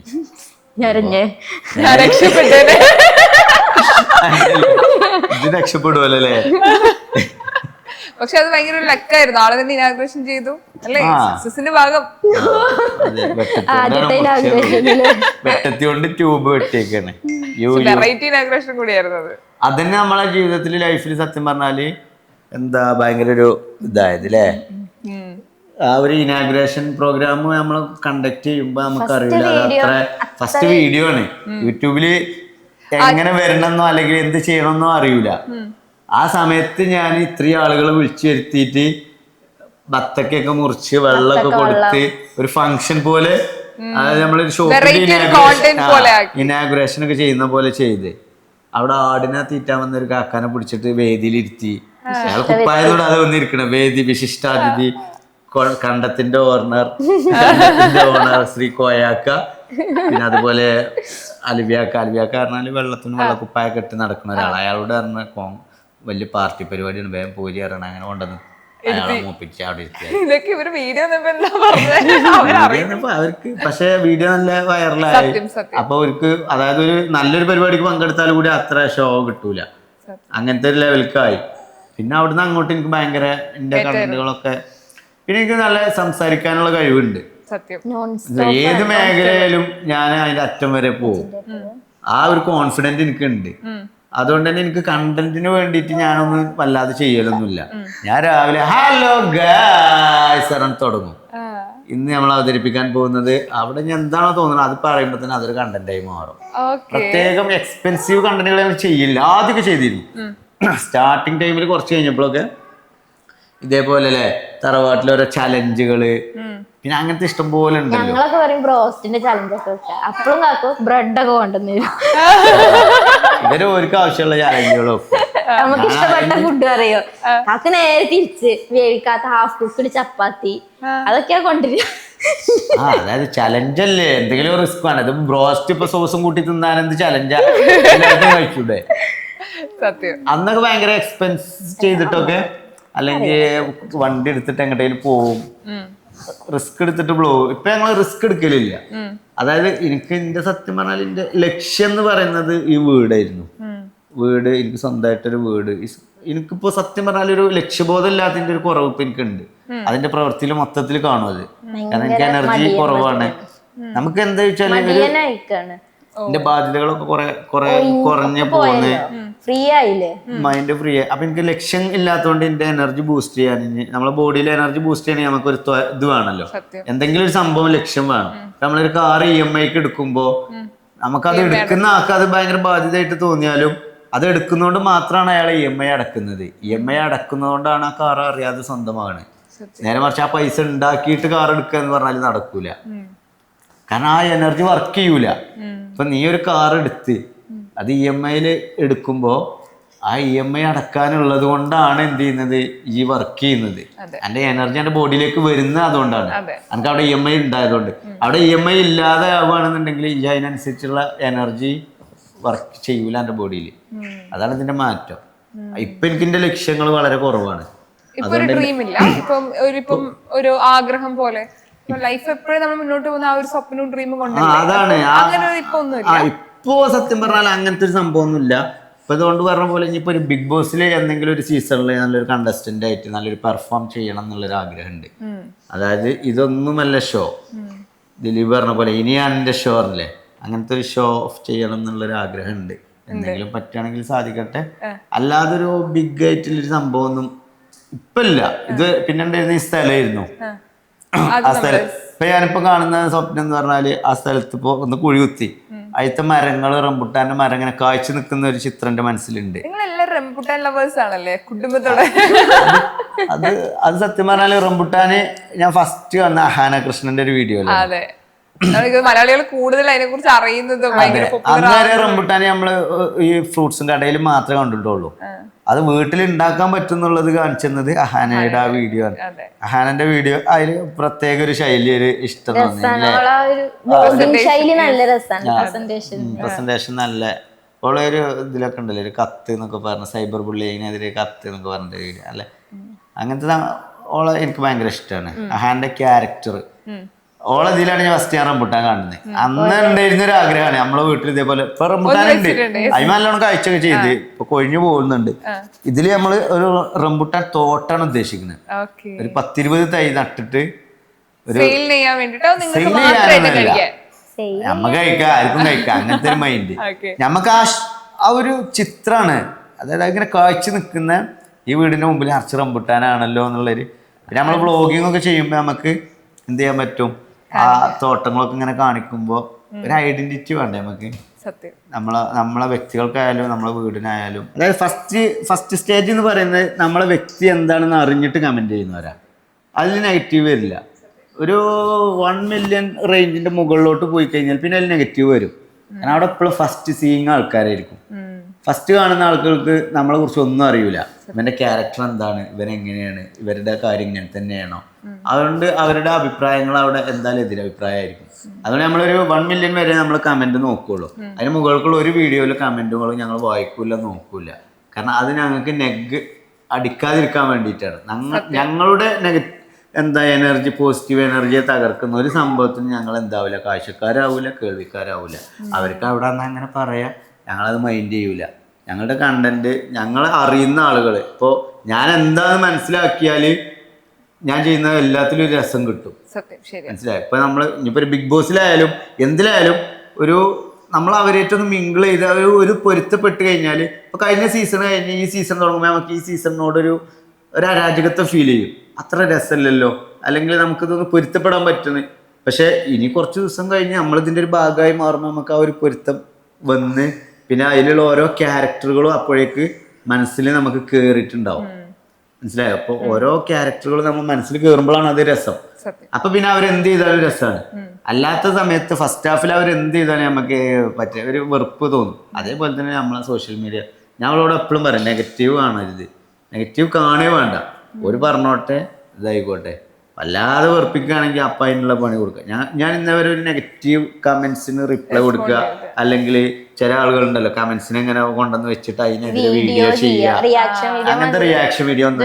ഇത് രക്ഷപ്പെടുവല്ലേ. പക്ഷെ അത് ഭയങ്കര ലക്കായിരുന്നു. ആളെ തന്നെ ഇനാഗ്രേഷൻ ചെയ്തു അല്ലേ, സക്സസിന്റെ ഭാഗം. വെട്ടത്തി കൊണ്ട് ട്യൂബ് വെട്ടിയേക്കാണ്. വെറൈറ്റി ഇനാഗ്രേഷൻ കൂടിയായിരുന്നു അത്. അതന്നെ നമ്മളെ ജീവിതത്തിൽ ലൈഫിൽ സത്യം പറഞ്ഞാല് എന്താ ഭയങ്കര ഒരു ഇതായത് അല്ലേ. ആ ഒരു ഇനാഗ്രേഷൻ പ്രോഗ്രാം നമ്മൾ കണ്ടക്ട് ചെയ്യുമ്പോ നമുക്കറിയില്ല, അത്ര ഫസ്റ്റ് വീഡിയോ ആണ്. യൂട്യൂബില് എങ്ങനെ വരണമെന്നോ അല്ലെങ്കിൽ എന്ത് ചെയ്യണമെന്നോ അറിയൂല. ആ സമയത്ത് ഞാൻ ഇത്രയും ആളുകളെ വിളിച്ചു വരുത്തിയിട്ട് ബത്തക്കൊക്കെ മുറിച്ച് വെള്ളമൊക്കെ കൊടുത്ത് ഒരു ഫംഗ്ഷൻ പോലെ, അതായത് നമ്മളൊരു ഷോപ്പിൽ ഇനാഗുറേഷൻ ഒക്കെ ചെയ്യുന്ന പോലെ ചെയ്ത് അവിടെ ആടിനെ തീറ്റാൻ വന്ന ഒരു കാക്കാനെ പിടിച്ചിട്ട് വേദിയിലിരുത്തി. അയാൾ കുപ്പായതോടെ അത് വന്നിരിക്കണം. വേദി വിശിഷ്ടാതിഥി കണ്ടത്തിന്റെ ഓണർ ശ്രീ കോയാക്ക, പിന്നെ അതുപോലെ അലിവിയാക്ക പറഞ്ഞാല് വെള്ളത്തിന് വെള്ളക്കുപ്പായൊക്കെ ഇട്ട് നടക്കുന്ന ഒരാൾ. അയാളോട് പറഞ്ഞ വലിയ പാർട്ടി പരിപാടിയാണ്, വേഗം പോരി അറിയണം, അങ്ങനെ കൊണ്ടുവന്ന് അയാളെ മൂപ്പിച്ച് അവിടെ അവർക്ക്. പക്ഷെ വീഡിയോ നല്ല വൈറലായി. അപ്പൊ അവർക്ക് അതായത് ഒരു നല്ലൊരു പരിപാടിക്ക് പങ്കെടുത്താലും കൂടി അത്ര ഷോ കിട്ടൂല, അങ്ങനത്തെ ഒരു ലെവൽക്കായി. പിന്നെ അവിടുന്ന് അങ്ങോട്ട് എനിക്ക് ഭയങ്കര എന്റെ കണ്ടന്റുകളൊക്കെ, പിന്നെ എനിക്ക് നല്ല സംസാരിക്കാനുള്ള കഴിവുണ്ട്. ഏത് മേഖലയിലും ഞാൻ അതിന്റെ അറ്റം വരെ പോകും. ആ ഒരു കോൺഫിഡന്റ് എനിക്കുണ്ട്. അതുകൊണ്ട് തന്നെ എനിക്ക് കണ്ടന്റിന് വേണ്ടിയിട്ട് ഞാനൊന്നും വല്ലാതെ ചെയ്യലൊന്നുമില്ല. ഞാൻ രാവിലെ ഹലോ ഗായ്സ് പറഞ്ഞ് തുടങ്ങും. ഇന്ന് നമ്മൾ അവതരിപ്പിക്കാൻ പോകുന്നത്, അവിടെ ഞാൻ എന്താണോ തോന്നുന്നത് അത് പറയുമ്പോൾ തന്നെ അതൊരു കണ്ടന്റായി മാറും. പ്രത്യേകം എക്സ്പെൻസീവ് കണ്ടന്റുകൾ ഞാൻ ചെയ്യില്ല. ആദ്യമൊക്കെ ചെയ്തിരുന്നു. സ്റ്റാർട്ടിങ് ടൈമിൽ കുറച്ച് കഴിഞ്ഞപ്പോഴൊക്കെ ഇതേപോലെ അല്ലേ തറവാട്ടിലെ ഓരോ ചലഞ്ചുകള്, പിന്നെ അങ്ങനത്തെ ഇഷ്ടം പോലെ ഉണ്ട്. ഞങ്ങളൊക്കെ പറയും ബ്രോസ്റ്റിന്റെ ചലഞ്ച് ഒക്കെ വെച്ചാൽ അപ്പോഴും കാക്കും ബ്രെഡ് ഒക്കെ കൊണ്ടുവന്നു. ഇവര് ഓർക്ക് ആവശ്യമുള്ള ചലഞ്ചുകളും നമുക്ക് ഇഷ്ടപ്പെട്ട ഫുഡ് അറിയോ. കാക്ക് നേരെ തിരിച്ച് വേവിക്കാത്ത ഹാഫ് കുക്കഡ് ചപ്പാത്തി അതൊക്കെയാ കൊണ്ടുവരിക. അതായത് ചലഞ്ചല്ലേ, എന്തെങ്കിലും റിസ്ക് ആണ്. ഇത് ബ്രോസ്റ്റ് ഇപ്പൊ സോസും കൂട്ടി തിന്നാൻ എന്ത് ചലഞ്ചാ കഴിച്ചൂടെ. അന്നൊക്കെ ഭയങ്കര എക്സ്പെൻസ് ചെയ്തിട്ടൊക്കെ, അല്ലെങ്കിൽ വണ്ടി എടുത്തിട്ട് എങ്ങോട്ടേലും പോവും, റിസ്ക് എടുത്തിട്ട് പോകും. ഇപ്പൊ ഞങ്ങൾ റിസ്ക് എടുക്കലില്ല. അതായത് എനിക്ക് എന്റെ സത്യം പറഞ്ഞാൽ എന്റെ ലക്ഷ്യം എന്ന് പറയുന്നത് ഈ വീടായിരുന്നു. വീട്, എനിക്ക് സ്വന്തമായിട്ടൊരു വീട്. എനിക്കിപ്പോ സത്യം പറഞ്ഞാൽ ഒരു ലക്ഷ്യബോധം ഇല്ലാത്തതിന്റെ ഒരു കുറവ് ഇപ്പൊ എനിക്കുണ്ട്. അതിന്റെ പ്രവൃത്തിയിൽ മൊത്തത്തിൽ കാണും അത്. കാരണം എനിക്ക് എനർജി കുറവാണ്. നമുക്ക് എന്താ വെച്ചാല് എന്റെ ബാധ്യതകളൊക്കെ കുറെ കുറഞ്ഞു പോകുന്നത്, ഫ്രീ ആയില്ലേ, മൈൻഡ് ഫ്രീ ആയി. അപ്പൊ എനിക്ക് ലക്ഷ്യം ഇല്ലാത്തതുകൊണ്ട് എന്റെ എനർജി ബൂസ്റ്റ് ചെയ്യാൻ, നമ്മളെ ബോഡിയിലെ എനർജി ബൂസ്റ്റ് ചെയ്യണമെങ്കിൽ നമുക്കൊരു ഇത് വേണമല്ലോ, എന്തെങ്കിലും ഒരു സംഭവം ലക്ഷ്യം വേണം. നമ്മളൊരു കാർ EMIക്ക് എടുക്കുമ്പോ നമുക്കത് എടുക്കുന്ന ആൾക്ക് അത് ഭയങ്കര ബാധ്യതയായിട്ട് തോന്നിയാലും അത് എടുക്കുന്നതുകൊണ്ട് മാത്രമാണ് അയാൾ EMI അടക്കുന്നത്. EMI അടക്കുന്നതുകൊണ്ടാണ് ആ കാർ അറിയാതെ സ്വന്തമാകുന്നത്. നേരെ മറിച്ച് ആ പൈസ ഉണ്ടാക്കിയിട്ട് കാർ എടുക്കുക എന്ന് പറഞ്ഞാൽ നടക്കൂല. കാരണം ആ എനർജി വർക്ക് ചെയ്യൂല. ഇപ്പൊ നീ ഒരു കാർ എടുത്ത് അത് EMI എടുക്കുമ്പോ ആ EMI അടക്കാനുള്ളത് കൊണ്ടാണ് എന്ത് ചെയ്യുന്നത്, ഈ വർക്ക് ചെയ്യുന്നത്. എന്റെ എനർജി എന്റെ ബോഡിയിലേക്ക് വരുന്നത് അതുകൊണ്ടാണ്. എനിക്ക് അവിടെ EMI ഉണ്ടായതുകൊണ്ട്. അവിടെ EMI ഇല്ലാതെ ആവുകയാണെന്നുണ്ടെങ്കിൽ ഈ അതിനനുസരിച്ചുള്ള എനർജി വർക്ക് ചെയ്യൂല എന്റെ ബോഡിയിൽ. അതാണ് ഇതിന്റെ മാറ്റം. ഇപ്പൊ എനിക്ക് എന്റെ ലക്ഷ്യങ്ങൾ വളരെ കുറവാണ്. ഇപ്പൊ ഒരു ഡ്രീം ഇല്ല, ഇപ്പം ഒരു ആഗ്രഹം പോലെ ലൈഫ് എപ്പോഴും നമ്മൾ മുന്നോട്ട് പോകുന്ന ആ ഒരു സ്വപ്നവും ഡ്രീമും അതാണ്. ഇപ്പൊ സത്യം പറഞ്ഞാൽ അങ്ങനത്തെ ഒരു സംഭവമൊന്നുമില്ല. ഇപ്പൊ ഇതുകൊണ്ട് പറഞ്ഞ പോലെ ഇനിയിപ്പോ ഒരു ബിഗ് ബോസിൽ എന്തെങ്കിലും ഒരു സീസണിൽ നല്ലൊരു കണ്ടസ്റ്റന്റ് ആയിട്ട് നല്ലൊരു പെർഫോം ചെയ്യണം എന്നുള്ളൊരു ആഗ്രഹമുണ്ട്. അതായത് ഇതൊന്നുമല്ല ഷോ. ദിലീപ് പറഞ്ഞ പോലെ ഇനിയാണ് എന്റെ ഷോ അല്ലേ, അങ്ങനത്തെ ഒരു ഷോ ഓഫ് ചെയ്യണം എന്നുള്ളൊരു ആഗ്രഹമുണ്ട്. എന്തെങ്കിലും പറ്റുകയാണെങ്കിൽ സാധിക്കട്ടെ. അല്ലാതൊരു ബിഗ് ആയിട്ടുള്ളൊരു സംഭവം ഒന്നും ഇപ്പൊ ഇല്ല. ഇത് പിന്നെ ഉണ്ടായിരുന്ന ഈ സ്ഥലമായിരുന്നു. ആ സ്ഥലം ഇപ്പൊ ഞാനിപ്പോ കാണുന്ന സ്വപ്നം എന്ന് പറഞ്ഞാല് ആ സ്ഥലത്ത് ഇപ്പൊ ഒന്ന് കുഴി കുത്തി അതിലത്തെ മരങ്ങൾ, റംബുട്ടാന്റെ മരം ഇങ്ങനെ കാഴ്ച നിൽക്കുന്ന ഒരു ചിത്രം എന്റെ മനസ്സിലുണ്ട്. റംബുട്ടാൻ ലവേഴ്സ് ആണല്ലേ കുടുംബത്തോടെ? അത് സത്യം പറഞ്ഞാല് റംബുട്ടാന് ഞാൻ ഫസ്റ്റ് കാണുന്ന അഹാന കൃഷ്ണന്റെ ഒരു വീഡിയോ അല്ലേ. മലയാളികൾ കൂടുതൽ അതിനെ കുറിച്ച് അറിയുന്നത്. അന്നേരം റംബുട്ടാന് നമ്മള് ഈ ഫ്രൂട്ട്സും കടയിൽ മാത്രമേ കണ്ടിട്ടുള്ളൂ. അത് വീട്ടിൽ ഉണ്ടാക്കാൻ പറ്റുന്നുള്ളത് കാണിച്ചത് അഹാനയുടെ ആ വീഡിയോ ആണ്. അഹാനന്റെ വീഡിയോ അതില് പ്രത്യേക ഒരു ശൈലി, ഒരു ഇഷ്ടം പ്രസന്റേഷൻ നല്ല ഓളെ ഒരു ഇതിലൊക്കെ ഉണ്ടല്ലോ, ഒരു കത്ത് എന്നൊക്കെ പറഞ്ഞ സൈബർ ബുള്ളിങ്ങിനെതിരെ കത്ത് എന്നൊക്കെ പറഞ്ഞ വീഡിയോ അല്ലെ. അങ്ങനത്തെ ഓളെ എനിക്ക് ഭയങ്കര ഇഷ്ടമാണ്. അഹാന്റെ ക്യാരക്ടർ ഓളെ ഇതിലാണ് ഞാൻ ഫസ്റ്റ് ഞാൻ റംബുട്ടാൻ കാണുന്നത്. അന്ന് ഉണ്ടായിരുന്ന ഒരു ആഗ്രഹമാണ് നമ്മളെ വീട്ടിൽ ഇതേപോലെ. ഇപ്പൊ റംബുട്ടാൻ ഉണ്ട്, അതിന് നല്ലോണം കാഴ്ചയൊക്കെ ചെയ്ത് ഇപ്പൊ കൊഴിഞ്ഞു പോകുന്നുണ്ട്. ഇതില് നമ്മള് ഒരു റംബുട്ടാൻ തോട്ടാണ് ഉദ്ദേശിക്കുന്നത്. ഒരു 10-20 തൈ നട്ടിട്ട് ഒരു നമ്മക്ക് കഴിക്കാം, ആർക്കും കഴിക്കാം, അങ്ങനത്തെ ഒരു മൈൻഡ്. നമുക്ക് ആ ഒരു ചിത്രാണ്. അതായത് ഇങ്ങനെ കാഴ്ച നിൽക്കുന്ന ഈ വീടിന്റെ മുമ്പിൽ അറച്ച് റംബുട്ടാനാണല്ലോ എന്നുള്ളൊരു. പിന്നെ നമ്മള് വ്ളോഗിങ് ഒക്കെ ചെയ്യുമ്പോ നമുക്ക് എന്ത് ചെയ്യാൻ പറ്റും, ആ തോട്ടങ്ങളൊക്കെ ഇങ്ങനെ കാണിക്കുമ്പോ ഒരു ഐഡന്റിറ്റി വേണ്ടേ നമുക്ക്. നമ്മളെ വ്യക്തികൾക്കായാലും നമ്മളെ വീടിനായാലും. അതായത് ഫസ്റ്റ് സ്റ്റേജ് എന്ന് പറയുന്നത് നമ്മളെ വ്യക്തി എന്താണെന്ന് അറിഞ്ഞിട്ട് കമന്റ് ചെയ്യുന്നവരാ. അതിൽ നെഗറ്റീവ് വരില്ല. ഒരു 1 മില്യൺ റേഞ്ചിന്റെ മുകളിലോട്ട് പോയി കഴിഞ്ഞാൽ പിന്നെ അതിൽ നെഗറ്റീവ് വരും. കാരണം അവിടെ എപ്പോഴും ഫസ്റ്റ് സീയിങ് ആൾക്കാരായിരിക്കും. ഫസ്റ്റ് കാണുന്ന ആൾക്കാർക്ക് നമ്മളെ കുറിച്ച് ഒന്നും അറിയില്ല. ഇവന്റെ ക്യാരക്ടർ എന്താണ്, ഇവരെങ്ങനെയാണ്, ഇവരുടെ കാര്യം ഇങ്ങനെ തന്നെയാണോ. അതുകൊണ്ട് അവരുടെ അഭിപ്രായങ്ങൾ അവിടെ എന്തായാലും എതിരഭിപ്രായമായിരിക്കും. അതുകൊണ്ട് നമ്മളൊരു 1 മില്യൺ വരെ നമ്മൾ കമന്റ് നോക്കുള്ളൂ. അതിന് മുകൾക്കുള്ള ഒരു വീഡിയോയിൽ കമന്റുകളും ഞങ്ങൾ വായിക്കൂല, നോക്കൂല. കാരണം അത് ഞങ്ങൾക്ക് നെഗ് അടിക്കാതിരിക്കാൻ വേണ്ടിയിട്ടാണ്. ഞങ്ങളുടെ എനർജി, പോസിറ്റീവ് എനർജിയെ തകർക്കുന്ന ഒരു സംഭവത്തിന് ഞങ്ങൾ എന്താവില്ല, കാഴ്ചക്കാരാവൂല, കേൾവിക്കാരാവൂല. അവർക്ക് അവിടെ നിന്ന് അങ്ങനെ പറയാം, ഞങ്ങളത് മൈൻഡ് ചെയ്യൂല. ഞങ്ങളുടെ കണ്ടന്റ് ഞങ്ങളെ അറിയുന്ന ആളുകൾ, ഇപ്പോൾ ഞാൻ എന്താന്ന് മനസ്സിലാക്കിയാൽ ഞാൻ ചെയ്യുന്ന എല്ലാത്തിലും ഒരു രസം കിട്ടും. മനസ്സിലായി? ഇപ്പൊ നമ്മള് ഇനിയിപ്പോ ഒരു ബിഗ് ബോസിലായാലും എന്തിലായാലും ഒരു നമ്മൾ അവരായിട്ടൊന്ന് മിങ്കിൾ ചെയ്ത് ഒരു പൊരുത്തപ്പെട്ട് കഴിഞ്ഞാൽ, ഇപ്പൊ കഴിഞ്ഞ സീസൺ കഴിഞ്ഞ് ഈ സീസൺ തുടങ്ങുമ്പോൾ നമുക്ക് ഈ സീസണിനോടൊരു അരാജകത്വം ഫീൽ ചെയ്യും. അത്ര രസമല്ലല്ലോ, അല്ലെങ്കിൽ നമുക്കിതൊന്ന് പൊരുത്തപ്പെടാൻ പറ്റുന്നത്. പക്ഷെ ഇനി കുറച്ച് ദിവസം കഴിഞ്ഞ് നമ്മളിതിൻ്റെ ഒരു ഭാഗമായി മാറുമ്പോൾ നമുക്ക് ആ ഒരു പൊരുത്തം വന്ന് പിന്നെ അതിലുള്ള ഓരോ ക്യാരക്ടറുകളും അപ്പോഴേക്ക് മനസ്സിൽ നമുക്ക് കയറിയിട്ടുണ്ടാവും. മനസ്സിലായോ? അപ്പൊ ഓരോ ക്യാരക്ടറുകളും നമ്മൾ മനസ്സിൽ കയറുമ്പോഴാണ് അത് രസം. അപ്പൊ പിന്നെ അവരെന്ത് ചെയ്താലും രസമാണ്. അല്ലാത്ത സമയത്ത് ഫസ്റ്റ് ഹാഫിൽ അവരെന്ത് ചെയ്താലും നമുക്ക് പറ്റിയ ഒരു വെറുപ്പ് തോന്നും. അതേപോലെ തന്നെ നമ്മളെ സോഷ്യൽ മീഡിയ ഞങ്ങളോട് എപ്പോഴും പറയും, നെഗറ്റീവ് കാണരുത്, നെഗറ്റീവ് കാണുകയേ വേണ്ട, ഒരു പറഞ്ഞോട്ടെ ഇതായിക്കോട്ടെ. വല്ലാതെ വെറുപ്പിക്കുകയാണെങ്കിൽ അപ്പം അതിനുള്ള പണി കൊടുക്കുക. ഞാൻ ഇന്നവരെ ഒരു നെഗറ്റീവ് കമന്റ്സിന് റിപ്ലൈ കൊടുക്കുക, അല്ലെങ്കിൽ ചില ആളുകളുണ്ടല്ലോ കമന്റ്സിനെ ഇങ്ങനെ കൊണ്ടുവന്ന് വെച്ചിട്ട് അതിനെതിരെ വീഡിയോ ചെയ്യുക, അങ്ങനത്തെ റിയാക്ഷൻ വീഡിയോ ഒന്നും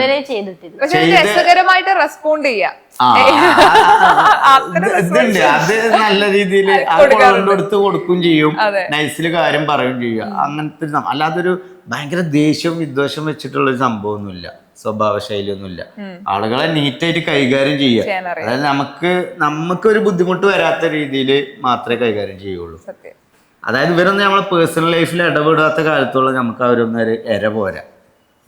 റെസ്പോണ്ട് ചെയ്യുക. ഇതുണ്ട്, അത് നല്ല രീതിയിൽ അത് കൊണ്ടുകൊടുത്ത് കൊടുക്കുകയും ചെയ്യും, നൈസില് കാര്യം പറയുകയും ചെയ്യുക. അങ്ങനത്തെ അല്ലാതൊരു ഭയങ്കര ദേഷ്യവും വിദ്വേഷം വെച്ചിട്ടുള്ളൊരു സംഭവമൊന്നുമില്ല, സ്വഭാവ ശൈലിയൊന്നുമില്ല. ആളുകളെ നീറ്റായിട്ട് കൈകാര്യം ചെയ്യുക. അതായത് നമുക്കൊരു ബുദ്ധിമുട്ട് വരാത്ത രീതിയിൽ മാത്രമേ കൈകാര്യം ചെയ്യുള്ളൂ. അതായത് ഇവരൊന്നും നമ്മളെ പേഴ്സണൽ ലൈഫിൽ ഇടപെടാത്ത കാലത്തോളം നമുക്ക് അവരൊന്നും ഒരു ഇര പോരാ.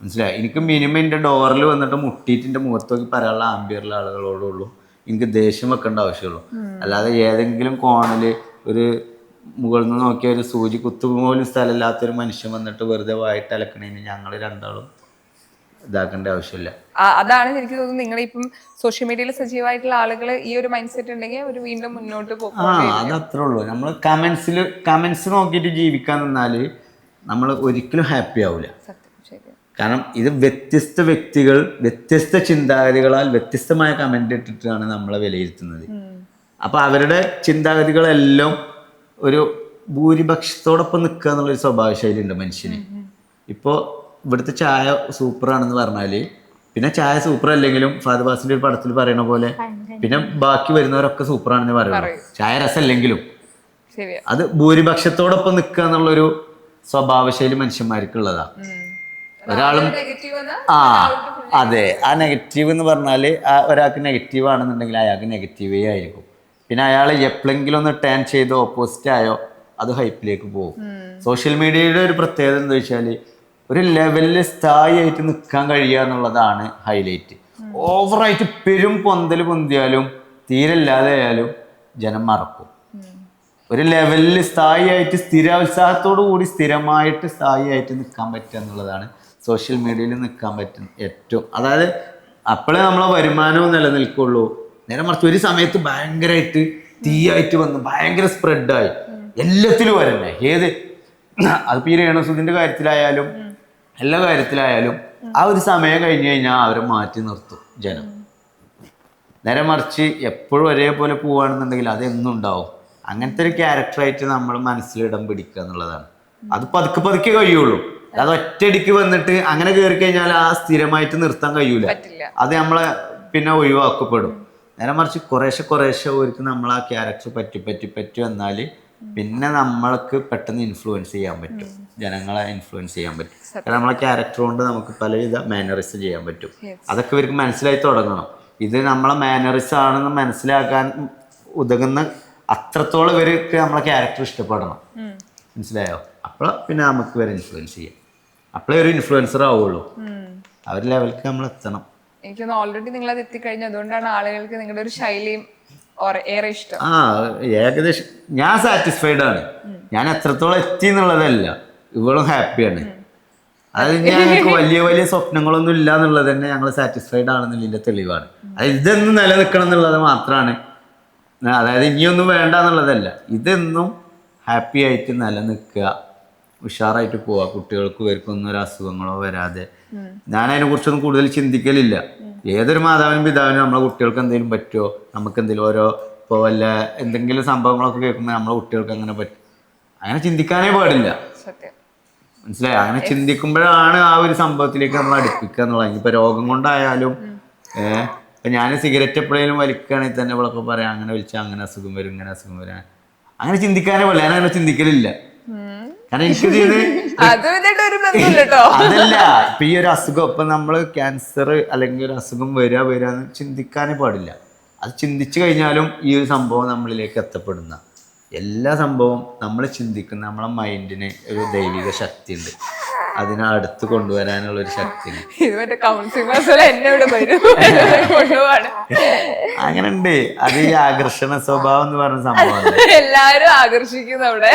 മനസ്സിലായി? എനിക്ക് മിനിമം എൻ്റെ ഡോറിൽ വന്നിട്ട് മുട്ടിയിട്ട് എൻ്റെ മുഖത്ത് നോക്കി പറയാനുള്ള ആംബിയറുള്ള ആളുകളോടുള്ളൂ എനിക്ക് ദേഷ്യം വെക്കേണ്ട ആവശ്യമുള്ളൂ. അല്ലാതെ ഏതെങ്കിലും കോണിൽ ഒരു മുകളിൽ നിന്ന് നോക്കിയ ഒരു സൂചി കുത്തു പോലും സ്ഥലമില്ലാത്തൊരു മനുഷ്യൻ വന്നിട്ട് വെറുതെ വായിട്ട് അലക്കണേന് ഞങ്ങൾ രണ്ടാളും ഇതാക്കേണ്ട ആവശ്യമില്ല. അതാണ് എനിക്ക് തോന്നുന്നു നിങ്ങളിപ്പം സോഷ്യൽ മീഡിയയിൽ സജീവമായിട്ടുള്ള ആളുകൾ ഈ ഒരു മൈൻഡ് സെറ്റ് ഉണ്ടെങ്കിൽ അവർ വീണ്ടും മുന്നോട്ട് പോകും. അത് അത്രേ ഉള്ളൂ. നമ്മൾ കമന്റ്സ് നോക്കിയിട്ട് ജീവിക്കാൻ നിന്നാല് നമ്മൾ ഒരിക്കലും ഹാപ്പി ആവില്ല. കാരണം ഇത് വ്യത്യസ്ത വ്യക്തികൾ വ്യത്യസ്ത ചിന്താഗതികളാൽ വ്യത്യസ്തമായ കമന്റ് ഇട്ടിട്ടാണ് നമ്മളെ വിലയിരുത്തുന്നത്. അപ്പൊ അവരുടെ ചിന്താഗതികളെല്ലാം ഒരു ഭൂരിപക്ഷത്തോടൊപ്പം നിൽക്കുക എന്നുള്ളൊരു സ്വഭാവ ശൈലി ഉണ്ട് മനുഷ്യന്. ഇപ്പോൾ ഇവിടുത്തെ ചായ സൂപ്പറാണെന്ന് പറഞ്ഞാൽ പിന്നെ ചായ സൂപ്പർ അല്ലെങ്കിലും ഫഹദ് ഫാസിലിന്റെ ഒരു പടത്തിൽ പറയുന്ന പോലെ പിന്നെ ബാക്കി വരുന്നവരൊക്കെ സൂപ്പറാണെന്ന് പറയുള്ളൂ. ചായ രസമല്ലെങ്കിലും അത് ഭൂരിപക്ഷത്തോടൊപ്പം നിൽക്കുക എന്നുള്ളൊരു സ്വഭാവശൈലി മനുഷ്യന്മാർക്കുള്ളതാ. ഒരാളും അതെ, ആ നെഗറ്റീവ് എന്ന് പറഞ്ഞാൽ ഒരാൾക്ക് നെഗറ്റീവ് ആണെന്നുണ്ടെങ്കിൽ അയാൾക്ക് നെഗറ്റീവേ ആയിരിക്കും. പിന്നെ അയാൾ എപ്പോഴെങ്കിലും ഒന്ന് ടേൺ ചെയ്തോ ഓപ്പോസിറ്റ് ആയോ അത് ഹൈപ്പിലേക്ക് പോകും. സോഷ്യൽ മീഡിയയുടെ ഒരു പ്രത്യേകത എന്താ വെച്ചാൽ ഒരു ലെവലിൽ സ്ഥായിയായിട്ട് നിൽക്കാൻ കഴിയുക എന്നുള്ളതാണ് ഹൈലൈറ്റ്. ഓവറായിട്ട് പെരും പൊന്തിയാലും തീരെ ആയാലും ജനം മറക്കും. ഒരു ലെവലിൽ സ്ഥായിയായിട്ട് സ്ഥിരോത്സാഹത്തോടു കൂടി സ്ഥിരമായിട്ട് സ്ഥായിയായിട്ട് നിൽക്കാൻ പറ്റുക എന്നുള്ളതാണ് സോഷ്യൽ മീഡിയയിൽ നിൽക്കാൻ പറ്റുന്ന ഏറ്റവും, അതായത് അപ്പോഴേ നമ്മളെ വരുമാനവും നിലനിൽക്കുള്ളൂ. നേരെ മറിച്ച് ഒരു സമയത്ത് ഭയങ്കരമായിട്ട് തീയായിട്ട് വന്ന് ഭയങ്കര സ്പ്രെഡായി എല്ലാത്തിലും വരണ്ടേ, ഏത് അതിപ്പോൾ ഈ രേണുസുദിന്റെ കാര്യത്തിലായാലും എല്ലാ കാര്യത്തിലായാലും ആ ഒരു സമയം കഴിഞ്ഞ് കഴിഞ്ഞാൽ അവരെ മാറ്റി നിർത്തും ജനം. നേരെ മറിച്ച് എപ്പോഴും ഒരേപോലെ പോവുകയാണെന്നുണ്ടെങ്കിൽ അതെന്നും ഉണ്ടാവും. അങ്ങനത്തെ ഒരു ക്യാരക്ടറായിട്ട് നമ്മൾ മനസ്സിലിടം പിടിക്കുക എന്നുള്ളതാണ്. അത് പതുക്കെ കഴിയുള്ളൂ. അത് ഒറ്റയടിക്ക് വന്നിട്ട് അങ്ങനെ കയറി കഴിഞ്ഞാൽ ആ സ്ഥിരമായിട്ട് നിർത്താൻ കഴിയൂല. അത് നമ്മളെ പിന്നെ ഒഴിവാക്കപ്പെടും. നേരെ മറിച്ച് കുറേശ്ശെ ഒരിക്കലും നമ്മൾ ആ ക്യാരക്ടർ പറ്റി വന്നാൽ പിന്നെ നമ്മൾക്ക് പെട്ടെന്ന് ഇൻഫ്ലുവൻസ് ചെയ്യാൻ പറ്റും, ജനങ്ങളെ ഇൻഫ്ലുവൻസ് ചെയ്യാൻ പറ്റും. കാരണം നമ്മളെ ക്യാരക്ടർ കൊണ്ട് നമുക്ക് പലവിധ മാനറിസം ചെയ്യാൻ പറ്റും. അതൊക്കെ ഇവർക്ക് മനസ്സിലായി തുടങ്ങണം. ഇത് നമ്മളെ മാനറിസം ആണെന്ന് മനസ്സിലാക്കാൻ ഉതകുന്ന അത്രത്തോളം ഇവർക്ക് നമ്മളെ ക്യാരക്ടർ ഇഷ്ടപ്പെടണം. മനസ്സിലായോ? അപ്പോൾ പിന്നെ നമുക്ക് ഇവരെ ഇൻഫ്ലുവൻസ് ചെയ്യാം. അപ്പോഴേ ഒരു ഇൻഫ്ലുവൻസർ ആവുള്ളൂ. ആ ഒരു ലെവലിലേക്ക് നമ്മൾ എത്തണം. എനിക്കൊന്ന് ഓൾറെഡി നിങ്ങൾ അത് എത്തിക്കഴിഞ്ഞു, അതുകൊണ്ടാണ് ആളുകൾക്ക് നിങ്ങളുടെ ഒരു ശൈലിയും ഏറെ ഇഷ്ടം. ഏകദേശം ഞാൻ സാറ്റിസ്ഫൈഡ് ആണ്. ഞാൻ എത്രത്തോളം എത്തി എന്നുള്ളതല്ല, ഇവളും ഹാപ്പിയാണ്. അതായത് ഞങ്ങൾക്ക് വലിയ സ്വപ്നങ്ങളൊന്നും ഇല്ല എന്നുള്ളത് തന്നെ ഞങ്ങൾ സാറ്റിസ്ഫൈഡ് ആണെന്നുള്ളതിന്റെ തെളിവാണ്. അതായത് ഇതെന്നും നിലനിൽക്കണം എന്നുള്ളത് മാത്രമാണ്. അതായത് ഇനിയൊന്നും വേണ്ട എന്നുള്ളതല്ല, ഇതെന്നും ഹാപ്പി ആയിട്ട് നിലനിൽക്കുക, ഉഷാറായിട്ട് പോവുക, കുട്ടികൾക്ക് ഇവർക്കൊന്നും ഒരു അസുഖങ്ങളോ വരാതെ. ഞാൻ അതിനെ കുറിച്ചൊന്നും കൂടുതൽ ചിന്തിക്കലില്ല. ഏതൊരു മാതാവിനും പിതാവിനും നമ്മളെ കുട്ടികൾക്ക് എന്തെങ്കിലും പറ്റുമോ, നമുക്ക് എന്തെങ്കിലും ഓരോ ഇപ്പോൾ വല്ല എന്തെങ്കിലും സംഭവങ്ങളൊക്കെ കേൾക്കുമ്പോൾ നമ്മളെ കുട്ടികൾക്ക് അങ്ങനെ പറ്റും, അങ്ങനെ ചിന്തിക്കാനേ പാടില്ല. മനസ്സിലായോ? അങ്ങനെ ചിന്തിക്കുമ്പോഴാണ് ആ ഒരു സംഭവത്തിലേക്ക് നമ്മൾ അടുപ്പിക്കുക എന്നുള്ളത്. ഇനിയിപ്പോൾ രോഗം കൊണ്ടായാലും ഇപ്പം ഞാൻ സിഗരറ്റ് എപ്പോഴേലും വലിക്കുകയാണെങ്കിൽ തന്നെ ഇവളൊക്കെ പറയാം അങ്ങനെ വലിച്ചാൽ അങ്ങനെ അസുഖം വരും, ഇങ്ങനെ അസുഖം വരും. അങ്ങനെ ചിന്തിക്കാനേ പാടില്ല. ഞാൻ അങ്ങനെ ചിന്തിക്കലില്ല. കാരണം അതല്ല, ഇപ്പൊ ഈ ഒരു അസുഖം ഇപ്പൊ നമ്മള് ക്യാൻസർ അല്ലെങ്കിൽ ഒരു അസുഖം വരാന്ന് ചിന്തിക്കാനേ പാടില്ല. അത് ചിന്തിച്ചു കഴിഞ്ഞാലും ഈ ഒരു സംഭവം നമ്മളിലേക്ക് എത്തപ്പെടുന്ന എല്ലാ സംഭവവും നമ്മൾ ചിന്തിക്കുന്ന നമ്മളെ മൈൻഡിന് ഒരു ദൈവിക ശക്തി ഉണ്ട്, അതിനെ അടുത്ത് കൊണ്ടുവരാനുള്ള ഒരു ശക്തി അങ്ങനെ ഉണ്ട്. അത് ഈ ആകർഷണ സ്വഭാവം എന്ന് പറഞ്ഞ സംഭവം എല്ലാരും ആകർഷിക്കുന്നു. അവിടെ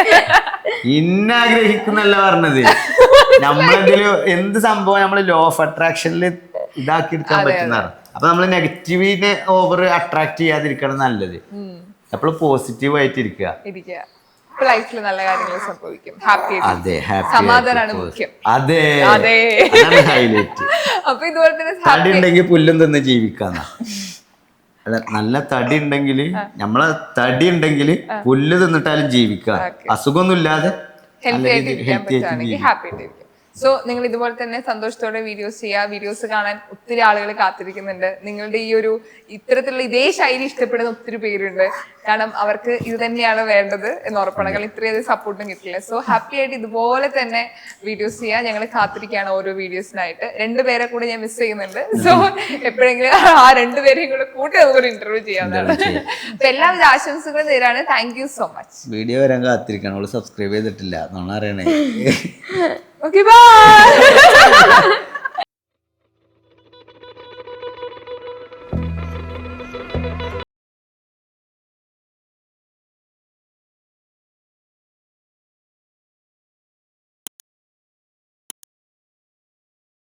ഇന്നാഗ്രഹിക്കുന്നല്ല പറഞ്ഞത്. നമ്മളെന്തെങ്കിലും എന്ത് സംഭവം നമ്മൾ ലോ ഓഫ് അട്രാക്ഷനിൽ ഇതാക്കി എടുക്കാൻ പറ്റുന്നതാണ്. അപ്പൊ നമ്മൾ നെഗറ്റീവിനെ ഓവർ അട്രാക്ട് ചെയ്യാതിരിക്കണം നല്ലത്. എപ്പോഴും പോസിറ്റീവ് ആയിട്ട് ഇരിക്കുക. ലൈഫിൽ നല്ല കാര്യങ്ങൾ സംഭവിക്കും. അതെ, സമാധാനമാണ് മുഖ്യം. അതെ, ഹൈലൈറ്റ്. അപ്പൊ ഇതുപോലെ തന്നെ തടി ഉണ്ടെങ്കിൽ പുല്ലും തന്നെ ജീവിക്കാന്ന. അല്ല, നല്ല തടി ഉണ്ടെങ്കിൽ നമ്മളെ തടി ഉണ്ടെങ്കിൽ പുല്ല് തിന്നിട്ടാലും ജീവിക്കാം, അസുഖമൊന്നും ഇല്ലാതെ ഹെൽത്തി ആയിട്ട് ഹാപ്പി ആയിട്ട്. സോ നിങ്ങൾ ഇതുപോലെ തന്നെ സന്തോഷത്തോടെ വീഡിയോസ് ചെയ്യുക. വീഡിയോസ് കാണാൻ ഒത്തിരി ആളുകൾ കാത്തിരിക്കുന്നുണ്ട്. നിങ്ങളുടെ ഈ ഒരു ഇത്തരത്തിലുള്ള ഇതേ ശൈലി ഇഷ്ടപ്പെടുന്ന ഒത്തിരി പേരുണ്ട്. കാരണം അവർക്ക് ഇത് തന്നെയാണ് വേണ്ടത് എന്ന് ഉറപ്പാണ്. കാരണം ഇത്രയധികം സപ്പോർട്ടും കിട്ടില്ല. സോ ഹാപ്പി ആയിട്ട് ഇതുപോലെ തന്നെ വീഡിയോസ് ചെയ്യുക. ഞങ്ങൾ കാത്തിരിക്കുകയാണ് ഓരോ വീഡിയോസിനായിട്ട്. 2 പേരെ കൂടെ ഞാൻ മിസ് ചെയ്യുന്നുണ്ട്. സോ എപ്പോഴെങ്കിലും ആ 2 പേരെയും കൂടെ കൂട്ടി അതുപോലെ ഇന്റർവ്യൂ ചെയ്യാവുന്നതാണ്. അപ്പൊ എല്ലാവിധ ആശംസകളും നേരാണ്. Thank you so much. Video വരാൻ കാത്തിരിക്കണം. സബ്സ്ക്രൈബ് ചെയ്തിട്ടില്ല എന്നാണ് അറിയണേ. Okay, bye.